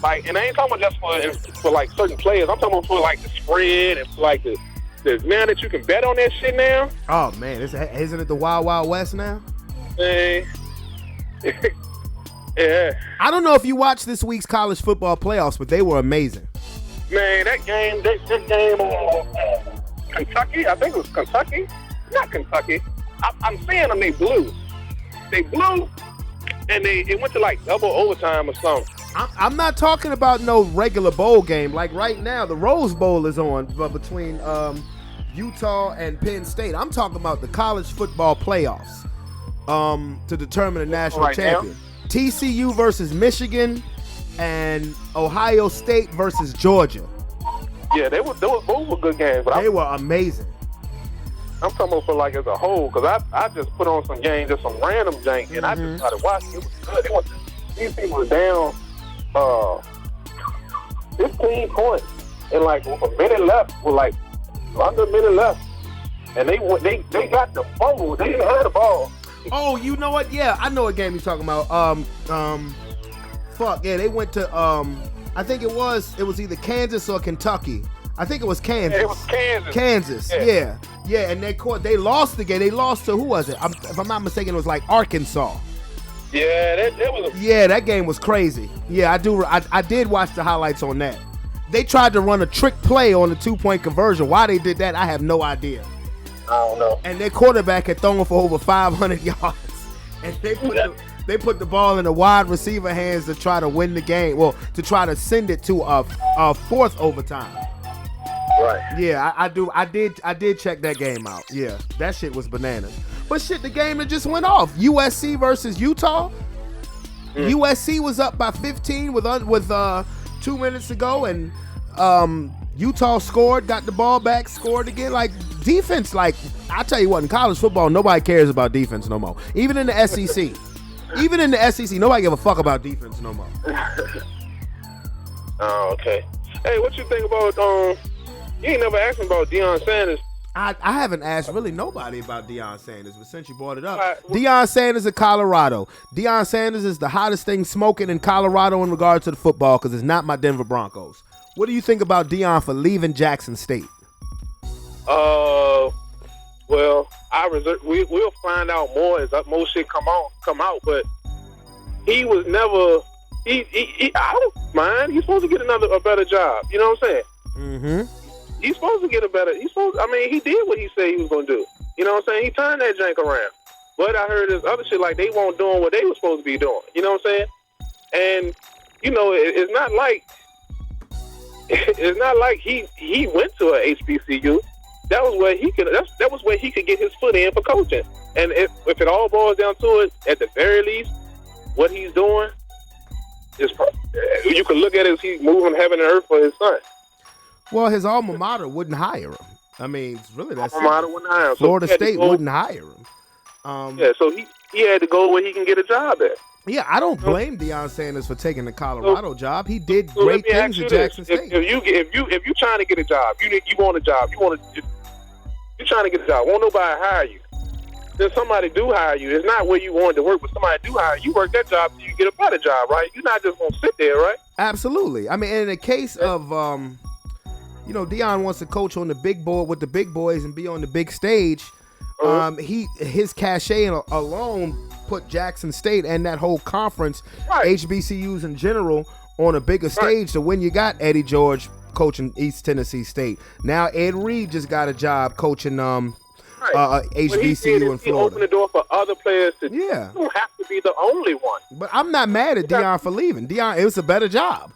And I ain't talking about just for like certain players. I'm talking about for like the spread and for like the now that you can bet on that shit now. Oh man, isn't it the Wild Wild West now? Yeah. I don't know if you watched this week's college football playoffs, but they were amazing. Man, that game Kentucky, I think it was Kentucky. Not Kentucky. I'm saying them, they blew. They blew, and it went to like double overtime or something. I'm not talking about no regular bowl game. Like right now, the Rose Bowl is on between Utah and Penn State. I'm talking about the college football playoffs to determine the national champion. Now? TCU versus Michigan and Ohio State versus Georgia. Yeah, those both were good games. But they were amazing. I'm talking about for like as a whole, because I just put on some games, just some random jank, and I just started watching. It was good. These people were down 15 points and like with a minute left, under a minute left, and they got the fumble. They didn't have the ball. Oh, you know what? Yeah, I know what game you're talking about. They went to I think it was either Kansas or Kentucky. I think it was Kansas. Yeah, it was Kansas. Kansas, yeah, and they lost the game. They lost to who was it? If I'm not mistaken, it was like Arkansas. Yeah, that was. That game was crazy. Yeah, I did watch the highlights on that. They tried to run a trick play on the 2-point conversion. Why they did that, I have no idea. I don't know. And their quarterback had thrown for over 500 yards, and they put the ball in the wide receiver hands to try to win the game. Well, to try to send it to a fourth overtime. Right. Yeah, I did check that game out. Yeah, that shit was bananas. But shit, the game that just went off. USC versus Utah. USC was up by 15 with 2 minutes to go, and Utah scored, got the ball back, scored again. Like defense, I tell you what, in college football, nobody cares about defense no more. Even in the SEC. Even in the SEC, nobody give a fuck about defense no more. Oh, okay. Hey, what you think about you ain't never asked me about Deion Sanders. I haven't asked really nobody about Deion Sanders, but since you brought it up, Deion Sanders of Colorado. Deion Sanders is the hottest thing smoking in Colorado in regard to the football because it's not my Denver Broncos. What do you think about Deion for leaving Jackson State? Well, we'll find out more as more shit come out. But he was never. I don't mind. He's supposed to get a better job. You know what I'm saying? Mm-hmm. He's supposed to get a better. He did what he said he was gonna do. You know what I'm saying? He turned that jank around. But I heard this other shit like they weren't doing what they were supposed to be doing. You know what I'm saying? And it's not like he went to a HBCU. That was where he could get his foot in for coaching. And if it all boils down to it, at the very least, what he's doing is you can look at it as he's moving heaven and earth for his son. Well, his alma mater wouldn't hire him. I mean, it's really that's alma mater wouldn't hire him. Florida State wouldn't hire him. So he had to go where he can get a job at. Yeah, I don't blame Deion Sanders for taking the Colorado job. He did great things at Jackson State. If you trying to get a job, you want a job. You're trying to get a job. Won't nobody hire you? Then somebody do hire you. It's not where you wanted to work, but somebody do hire you. You work that job till you get a better job, right? You're not just gonna sit there, right? Absolutely. I mean, in the case of Deion wants to coach on the big board with the big boys and be on the big stage. His cachet alone put Jackson State and that whole conference, HBCUs in general, on a bigger stage. So when you got Eddie George coaching East Tennessee State, now Ed Reed just got a job coaching HBCU in Florida. He opened the door for other players to. Yeah, you don't have to be the only one. But I'm not mad at Deion for leaving. Deion, it was a better job.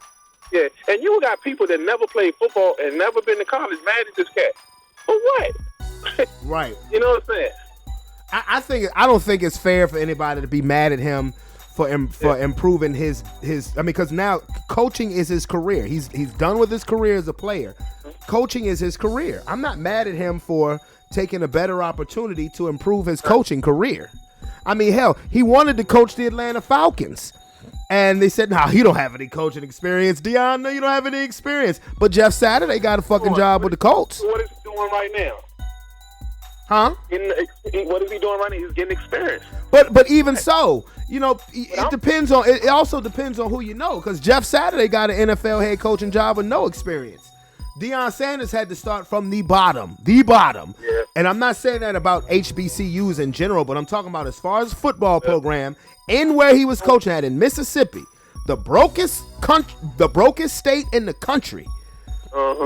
Yeah, and you got people that never played football and never been to college mad at this cat. For what? Right. You know what I'm saying? I don't think it's fair for anybody to be mad at him for improving his. I mean, because now coaching is his career. He's done with his career as a player. Coaching is his career. I'm not mad at him for taking a better opportunity to improve his coaching career. I mean, hell, he wanted to coach the Atlanta Falcons. And they said, "No, you don't have any coaching experience, Deion. No, you don't have any experience." But Jeff Saturday got a fucking job with the Colts. What is he doing right now? Huh? What is he doing right now? He's getting experience. But even so, it depends on. It also depends on who you know. Because Jeff Saturday got an NFL head coaching job with no experience. Deion Sanders had to start from the bottom. Yeah. And I'm not saying that about HBCUs in general, but I'm talking about as far as football program in where he was coaching at in Mississippi, the brokest state in the country,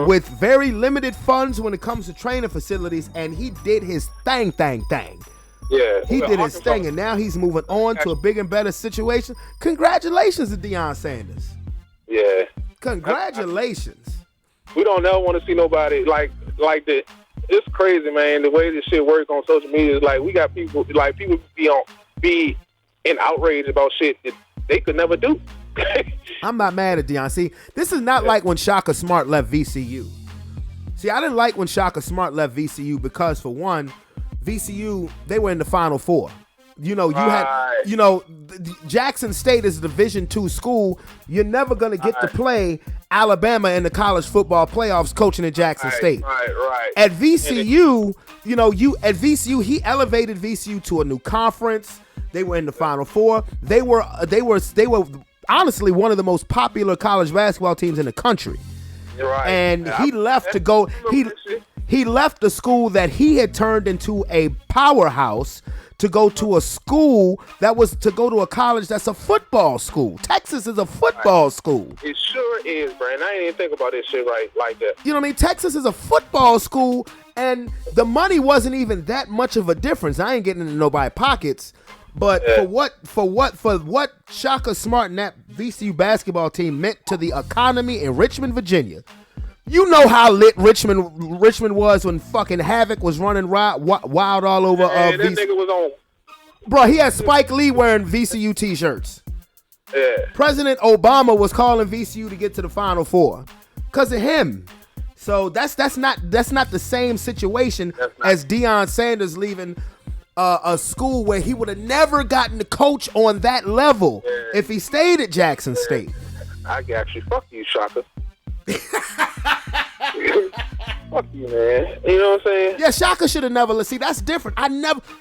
with very limited funds when it comes to training facilities, and he did his thing. Yeah, he did his thing, and now he's moving on to a bigger and better situation. Congratulations to Deion Sanders. Yeah. Congratulations. We don't ever want to see nobody like that. It's crazy, man. The way this shit works on social media is like we got people be in outrage about shit that they could never do. I'm not mad at Deion. See, this is not like when Shaka Smart left VCU. See, I didn't like when Shaka Smart left VCU because, for one, VCU, they were in the Final Four. Jackson State is a Division II school. You're never going to get to play Alabama in the college football playoffs coaching at Jackson State. Right. At VCU, he elevated VCU to a new conference. They were in the Final Four. They were honestly one of the most popular college basketball teams in the country. Right. And he left to go. He left the school that he had turned into a powerhouse to go to a school that was to go to a college that's a football school. Texas is a football school. It sure is, Brandon. I didn't even think about this shit like that. You know what I mean? Texas is a football school, and the money wasn't even that much of a difference. I ain't getting into nobody's pockets, but for what Shaka Smart and that VCU basketball team meant to the economy in Richmond, Virginia. You know how lit Richmond was when fucking Havoc was running wild all over. That nigga was on. Bro, he had Spike Lee wearing VCU t-shirts. Yeah. President Obama was calling VCU to get to the Final Four because of him. So that's not the same situation as Deion Sanders leaving a school where he would have never gotten to coach on that level if he stayed at Jackson State. I can actually fuck you, Shaka. Fuck you, man. You know what I'm saying? Yeah, Shaka should have never. See, that's different.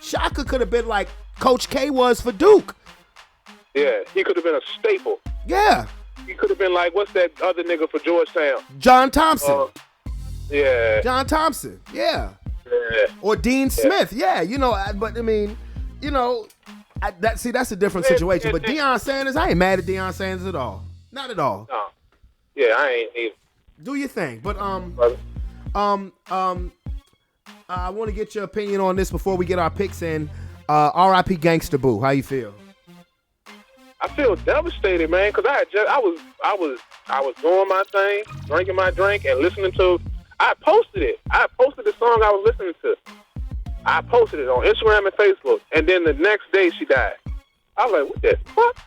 Shaka could have been like Coach K was for Duke. Yeah, he could have been a staple. Yeah. He could have been like, what's that other nigga for Georgetown? John Thompson. Yeah. John Thompson. Yeah. Or Dean Smith. Yeah, but I mean, that's a different situation. But Deion Sanders, I ain't mad at Deion Sanders at all. Not at all. No. Yeah, I ain't either. Do your thing. But I want to get your opinion on this before we get our picks in. R.I.P. Gangsta Boo. How you feel? I feel devastated, man, because I was doing my thing, drinking my drink, and listening to. I posted it. I posted the song I was listening to. I posted it on Instagram and Facebook, and then the next day she died. I was like, what the fuck?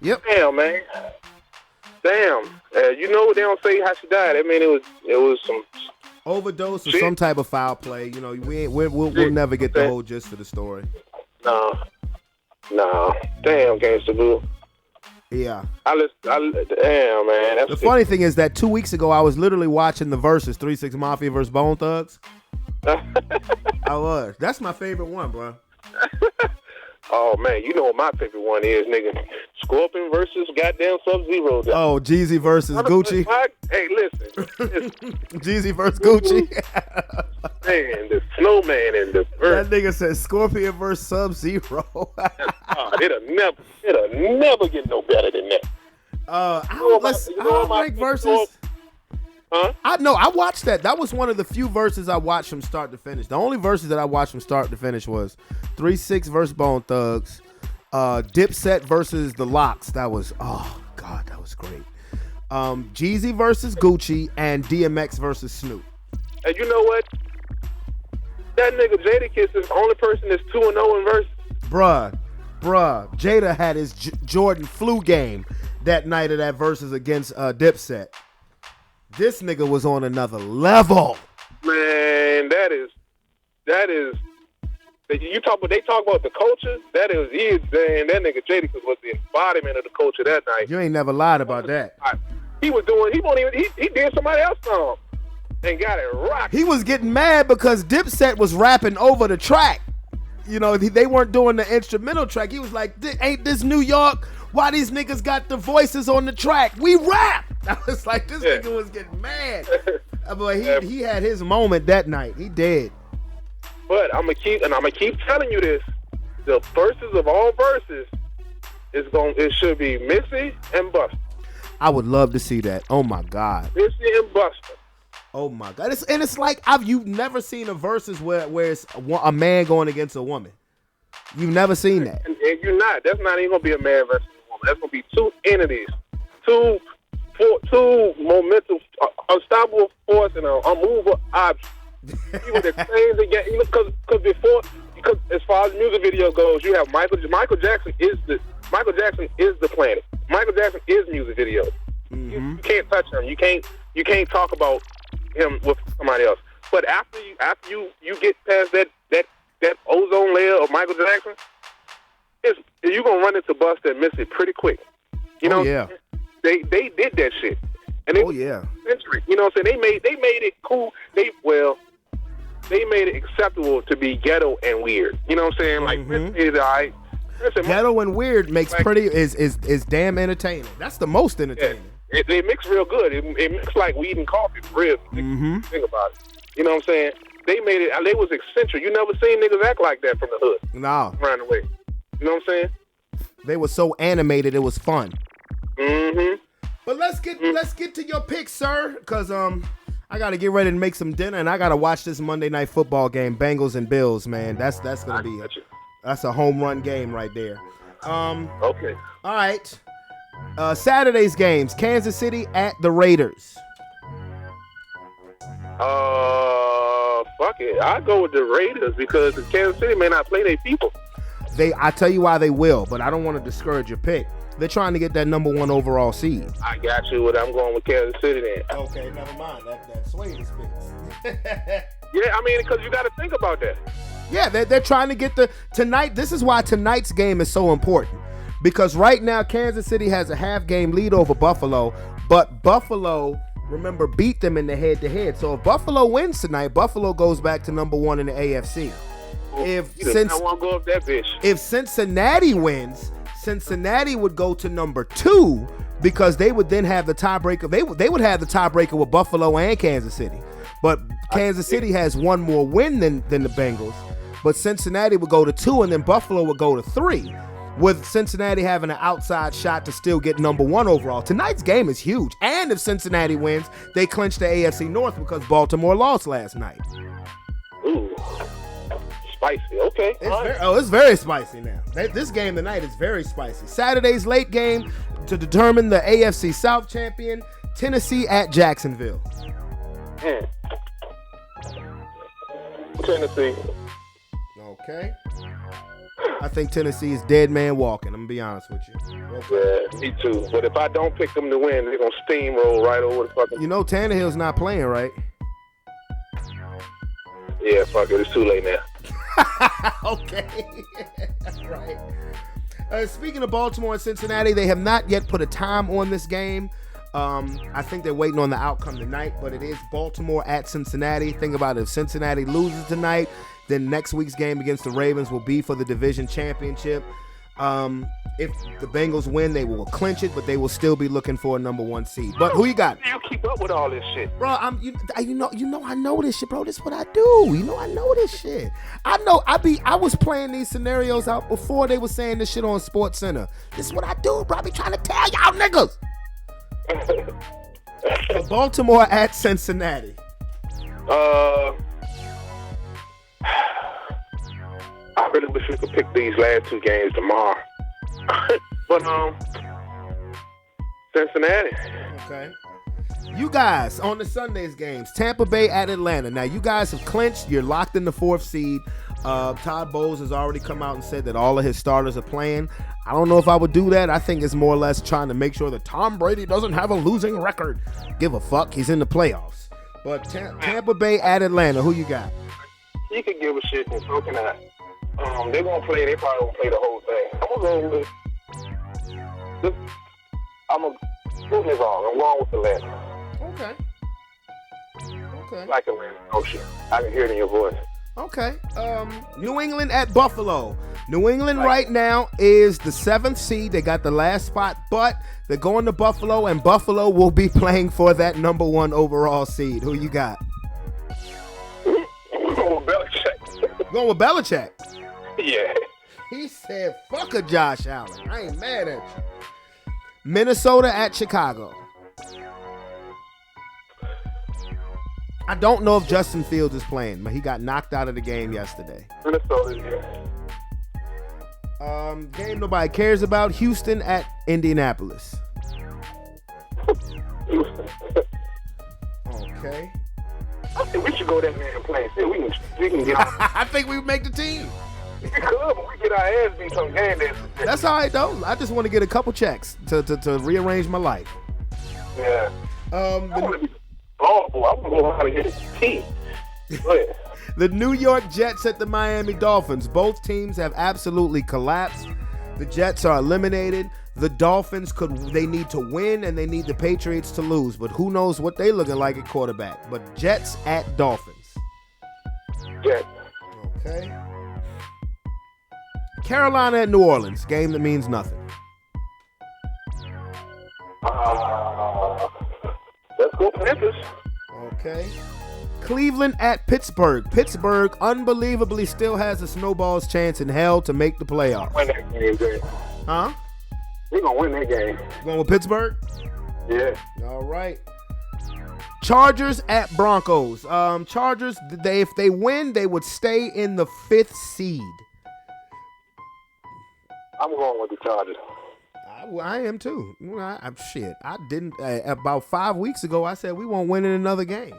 Yep. Damn, man. Damn. They don't say how she died. I mean, it was some overdose or some type of foul play. We'll never get the whole gist of the story. No. Nah, damn, Gangsta Boo. Yeah. Damn, man. That's The funny thing is that 2 weeks ago, I was literally watching the verses, 3 6 Mafia versus Bone Thugs. I was. That's my favorite one, bro. Oh, man, you know what my favorite one is, nigga. Scorpion versus goddamn Sub-Zero. Oh, Jeezy versus Gucci. Hey, listen. Jeezy versus Gucci. Man, the Snowman and the That nigga said Scorpion versus Sub-Zero. It'll never get no better than that. I don't like verses. Huh? I watched that. That was one of the few verses I watched from start to finish. The only verses that I watched from start to finish was 3 6 versus Bone Thugs, Dipset versus the Locks. That was that was great. Jeezy versus Gucci and DMX versus Snoop. And you know what? That nigga Jadakiss is the only person that's 2-0 in verses. Bruh, Jada had his Jordan flu game that night of that verses against Dipset. This nigga was on another level. Man, that is. They talk about the culture. That nigga Jadakiss was the embodiment of the culture that night. You ain't never lied about that. He did somebody else's song and got it rocked. He was getting mad because Dipset was rapping over the track. You know, they weren't doing the instrumental track. He was like, ain't this New York? Why these niggas got the voices on the track? We rap. I was like, this nigga was getting mad. But he had his moment that night. He did. But I'm gonna keep telling you this. The verses of all verses it should be Missy and Busta. I would love to see that. Oh my God. Missy and Busta. Oh my God. It's like you've never seen a verses where it's a man going against a woman. You've never seen that. And you're not. That's not even gonna be a man versus a woman. That's gonna be two entities, two momentum, unstoppable force, and an unmovable object. People that change the game. Because as far as music video goes, you have Michael Jackson is the planet. Michael Jackson is music video. Mm-hmm. You can't touch him. You can't talk about him with somebody else. But after you get past that ozone layer of Michael Jackson, you're gonna run into Busta and Missy pretty quick. You know? Yeah. They did that shit. And century. You know what I'm saying? They made it cool. They made it acceptable to be ghetto and weird. You know what I'm saying? Like Missy is alright. Ghetto and weird makes is damn entertaining. That's the most entertaining. Yeah. They mix real good. It mix like weed and coffee for real. Mm-hmm. Think about it. You know what I'm saying? They made it. They was eccentric. You never seen niggas act like that from the hood. No. Around the way. You know what I'm saying? They were so animated. It was fun. Mm-hmm. But let's get to your picks, sir, because I gotta get ready to make some dinner and I gotta watch this Monday Night Football game, Bengals and Bills. Man, that's gonna be that's a home run game right there. Okay. All right. Saturday's games: Kansas City at the Raiders. Fuck it. I go with the Raiders because Kansas City may not play their people. I tell you why they will, but I don't want to discourage your pick. They're trying to get that number 1 overall seed. I got you. I'm going with Kansas City then. Okay, never mind. That sways picks. Yeah, I mean, because you got to think about that. Yeah, they're trying to get tonight. This is why tonight's game is so important. Because right now, Kansas City has a half game lead over Buffalo, but Buffalo, remember, beat them in the head-to-head. So if Buffalo wins tonight, Buffalo goes back to number 1 in the AFC. I want to go up that bitch. If Cincinnati wins, Cincinnati would go to number 2 because they would then have the tiebreaker. They would have the tiebreaker with Buffalo and Kansas City. But Kansas City has one more win than the Bengals. But Cincinnati would go to 2 and then Buffalo would go to 3. With Cincinnati having an outside shot to still get number 1 overall. Tonight's game is huge. And if Cincinnati wins, they clinch the AFC North because Baltimore lost last night. Ooh. Spicy. Okay. It's very spicy now. This game tonight is very spicy. Saturday's late game to determine the AFC South champion, Tennessee at Jacksonville. Tennessee. Okay. I think Tennessee is dead man walking. I'm going to be honest with you. Okay. Yeah, me too. But if I don't pick them to win, they're going to steamroll right over the fucking... You know Tannehill's not playing, right? Yeah, fuck it. It's too late now. Okay. Right. Speaking of Baltimore and Cincinnati, they have not yet put a time on this game. I think they're waiting on the outcome tonight, but it is Baltimore at Cincinnati. Think about it. If Cincinnati loses tonight, then next week's game against the Ravens will be for the division championship. If the Bengals win, they will clinch it, but they will still be looking for a number 1 seed. But who you got? You keep up with all this shit, Bro, I know this shit, bro. This is what I do. I know this shit. I was playing these scenarios out before they were saying this shit on Sports Center. This is what I do, bro. I be trying to tell y'all niggas. So Baltimore at Cincinnati. I really wish we could pick these last 2 games tomorrow. But Cincinnati. Okay. You guys on the Sunday's games, Tampa Bay at Atlanta. Now you guys have clinched. You're locked in the 4th seed. Todd Bowles has already come out and said that all of his starters are playing. I don't know if I would do that. I think it's more or less trying to make sure that Tom Brady doesn't have a losing record. Give a fuck. He's in the playoffs. But Tampa Bay at Atlanta. Who you got? You can give a shit and so can I. They're going to play. They probably won't play the whole thing. I'm going to go with this. Prove me wrong. I'm wrong with Atlanta. Okay. Like Atlanta. Oh, shit. I can hear it in your voice. Okay. New England at Buffalo. New England right now is the 7th seed. They got the last spot, but they're going to Buffalo, and Buffalo will be playing for that number 1 overall seed. Who you got? I'm going with Belichick. Going with Belichick? Yeah. He said, fuck a Josh Allen. I ain't mad at you. Minnesota at Chicago. I don't know if Justin Fields is playing, but he got knocked out of the game yesterday. Minnesota, yeah. Game nobody cares about. Houston at Indianapolis. Okay. I think we should go that man and play. See, we can get I think we would make the team. we could, but we get our ass beat some game days. That's all right, though. I just want to get a couple checks to rearrange my life. Yeah. I want to be awful. I want to go out and get a team. Go ahead. The New York Jets at the Miami Dolphins. Both teams have absolutely collapsed. The Jets are eliminated. The Dolphins they need to win, and they need the Patriots to lose. But who knows what they looking like at quarterback. But Jets at Dolphins. Jets. Okay. Carolina at New Orleans. Game that means nothing. Let's go Memphis. Okay. Cleveland at Pittsburgh. Pittsburgh unbelievably still has a snowball's chance in hell to make the playoffs. Win that game, Jay. Huh? We're going to win that game. Going with Pittsburgh? Yeah. All right. Chargers at Broncos. Chargers, if they win, they would stay in the 5th seed. I'm going with the Chargers. I am too. Shit. I didn't. About 5 weeks ago, I said we won't win in another game.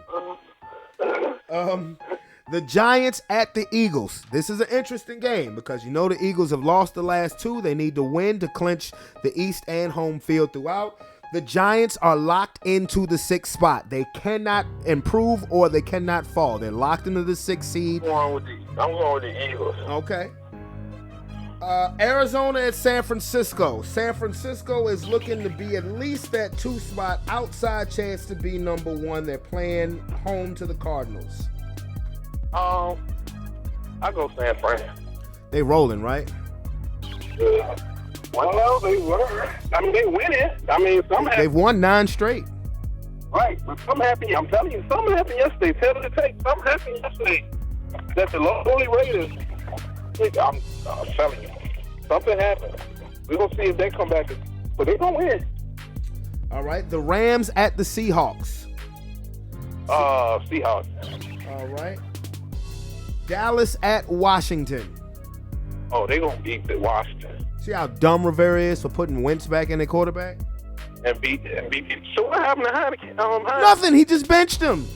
The Giants at the Eagles. This is an interesting game because you know the Eagles have lost the last 2. They need to win to clinch the East and home field throughout. The Giants are locked into the 6th spot. They cannot improve or they cannot fall. They're locked into the 6th seed. I'm going with the Eagles. Okay. Arizona at San Francisco. San Francisco is looking to be at least that 2 spot, outside chance to be number 1. They're playing home to the Cardinals. I go San Fran. They rolling, right? Yeah. Well, they were. I mean, they winning. I mean, They've won 9 straight. Right, but something happened. I'm telling you, something happened yesterday. Tell it to take. Something happened yesterday. That the lowly Raiders. I'm telling you, something happened. We're gonna see if they come back, but they're gonna win. All right, the Rams at the Seahawks. Seahawks. All right. Dallas at Washington. Oh, they gonna beat the Washington. See how dumb Rivera is for putting Wentz back in their quarterback? And beat. So what happened to Heineken? Nothing. He just benched him.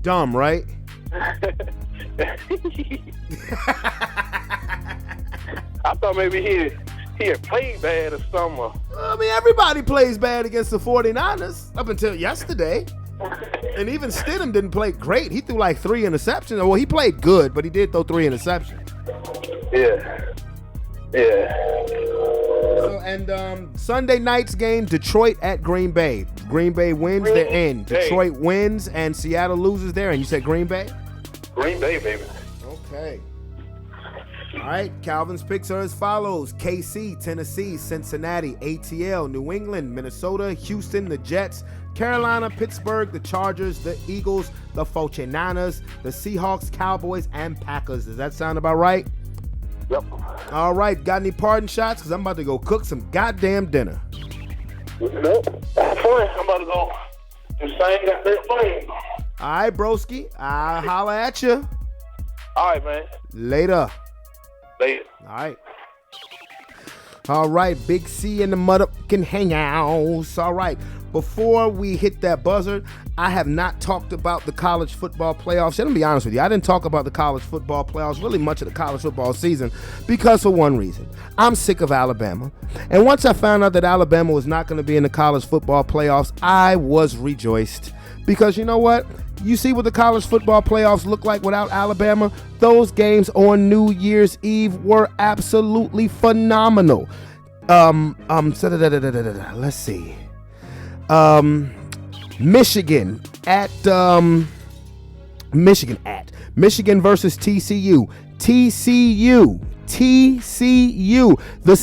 Dumb, right? I thought maybe he had played bad or something. I mean, everybody plays bad against the 49ers up until yesterday. And even Stidham didn't play great. He threw like 3 interceptions. Well, he played good, but he did throw 3 interceptions. Yeah. Yeah. So, and Sunday night's game, Detroit at Green Bay. Green Bay wins, they're in. Detroit wins, and Seattle loses there. And you said Green Bay? Green Bay, baby. Okay. All right, Calvin's picks are as follows. KC, Tennessee, Cincinnati, ATL, New England, Minnesota, Houston, the Jets, Carolina, Pittsburgh, the Chargers, the Eagles, the 49ers, the Seahawks, Cowboys, and Packers. Does that sound about right? Yep. All right, got any parting shots? Because I'm about to go cook some goddamn dinner. Nope. That's fine. I'm about to go do same goddamn thing. All right, broski. I'll holler at you. All right, man. Later. Later. All right. All right, Big C in the motherfucking hangouts. All right, before we hit that buzzer, I have not talked about the college football playoffs. Let me be honest with you. I didn't talk about the college football playoffs, really much of the college football season, because for one reason. I'm sick of Alabama. And once I found out that Alabama was not going to be in the college football playoffs, I was rejoiced. Because you know what? You see what the college football playoffs look like without Alabama? Those games on New Year's Eve were absolutely phenomenal. Let's see. Michigan versus TCU. TCU, the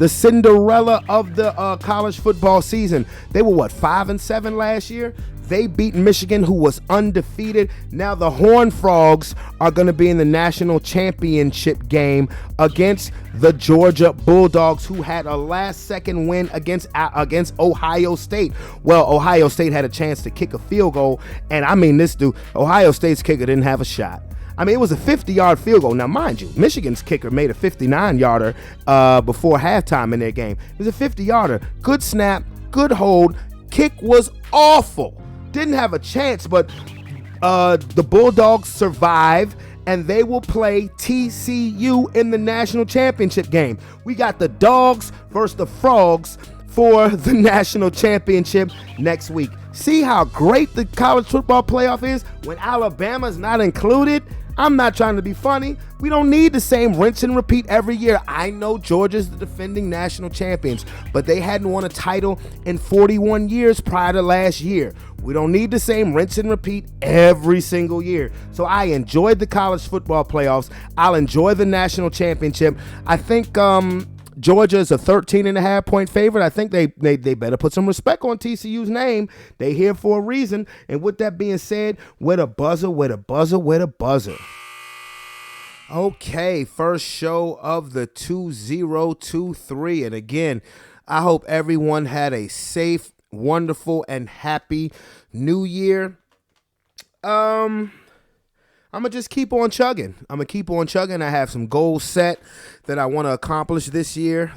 Cinderella of the college football season. They were 5-7 last year. They beat Michigan, who was undefeated. Now the Horned Frogs are going to be in the national championship game against the Georgia Bulldogs, who had a last-second win against Ohio State. Well, Ohio State had a chance to kick a field goal, and I mean, Ohio State's kicker didn't have a shot. I mean, it was a 50-yard field goal. Now, mind you, Michigan's kicker made a 59-yarder before halftime in their game. It was a 50-yarder. Good snap, good hold. Kick was awful. Didn't have a chance, but the Bulldogs survive, and they will play TCU in the national championship game. We got the Dogs versus the Frogs for the national championship next week. See how great the college football playoff is when Alabama's not included? I'm not trying to be funny. We don't need the same rinse and repeat every year. I know Georgia's the defending national champions, but they hadn't won a title in 41 years prior to last year. We don't need the same rinse and repeat every single year. So I enjoyed the college football playoffs. I'll enjoy the national championship. I think Georgia is a 13.5-point favorite. I think they better put some respect on TCU's name. They here for a reason. And with that being said, with a buzzer. Okay, first show of the 2023. And again, I hope everyone had a safe, wonderful, and happy new year. I'm going to just keep on chugging. I have some goals set that I want to accomplish this year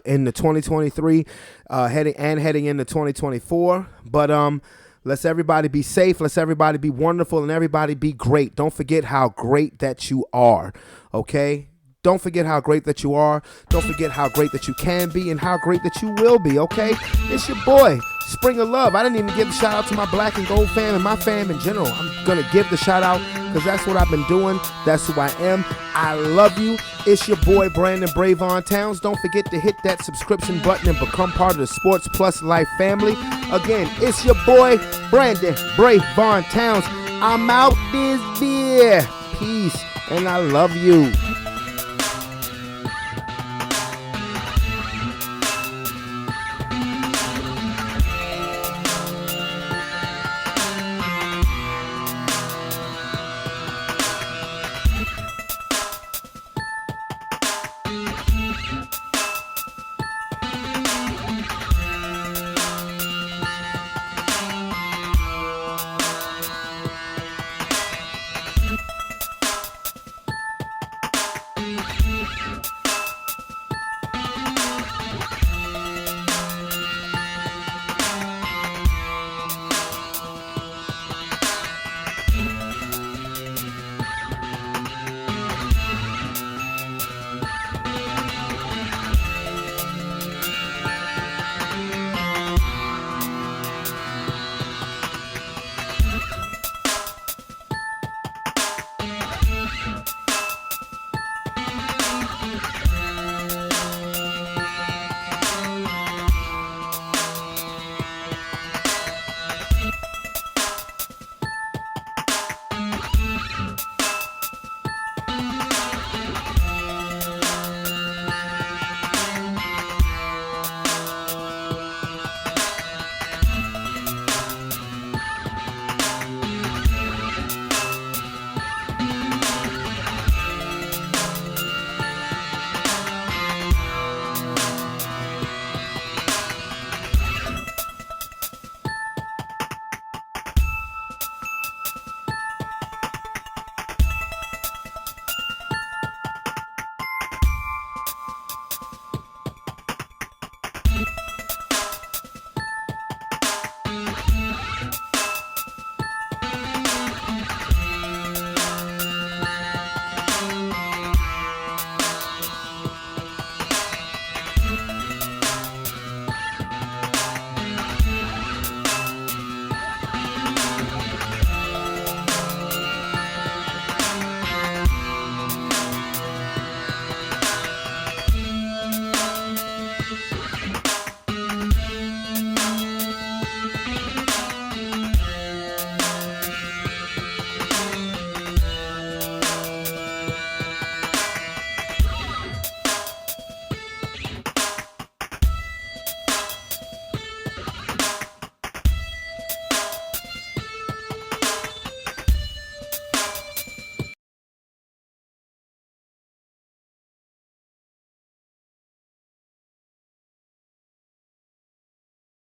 in the 2023 heading into 2024. But let's everybody be safe. Let's everybody be wonderful, and everybody be great. Don't forget how great that you are, okay? Don't forget how great that you are. Don't forget how great that you can be and how great that you will be, okay? It's your boy, Spring of Love. I didn't even give a shout out to my black and gold fam and my fam in general. I'm going to give the shout out because that's what I've been doing. That's who I am. I love you. It's your boy, Brandon Brevon Towns. Don't forget to hit that subscription button and become part of the Sports Plus Life family. Again, it's your boy, Brandon Brevon Towns. I'm out this beer. Peace, and I love you.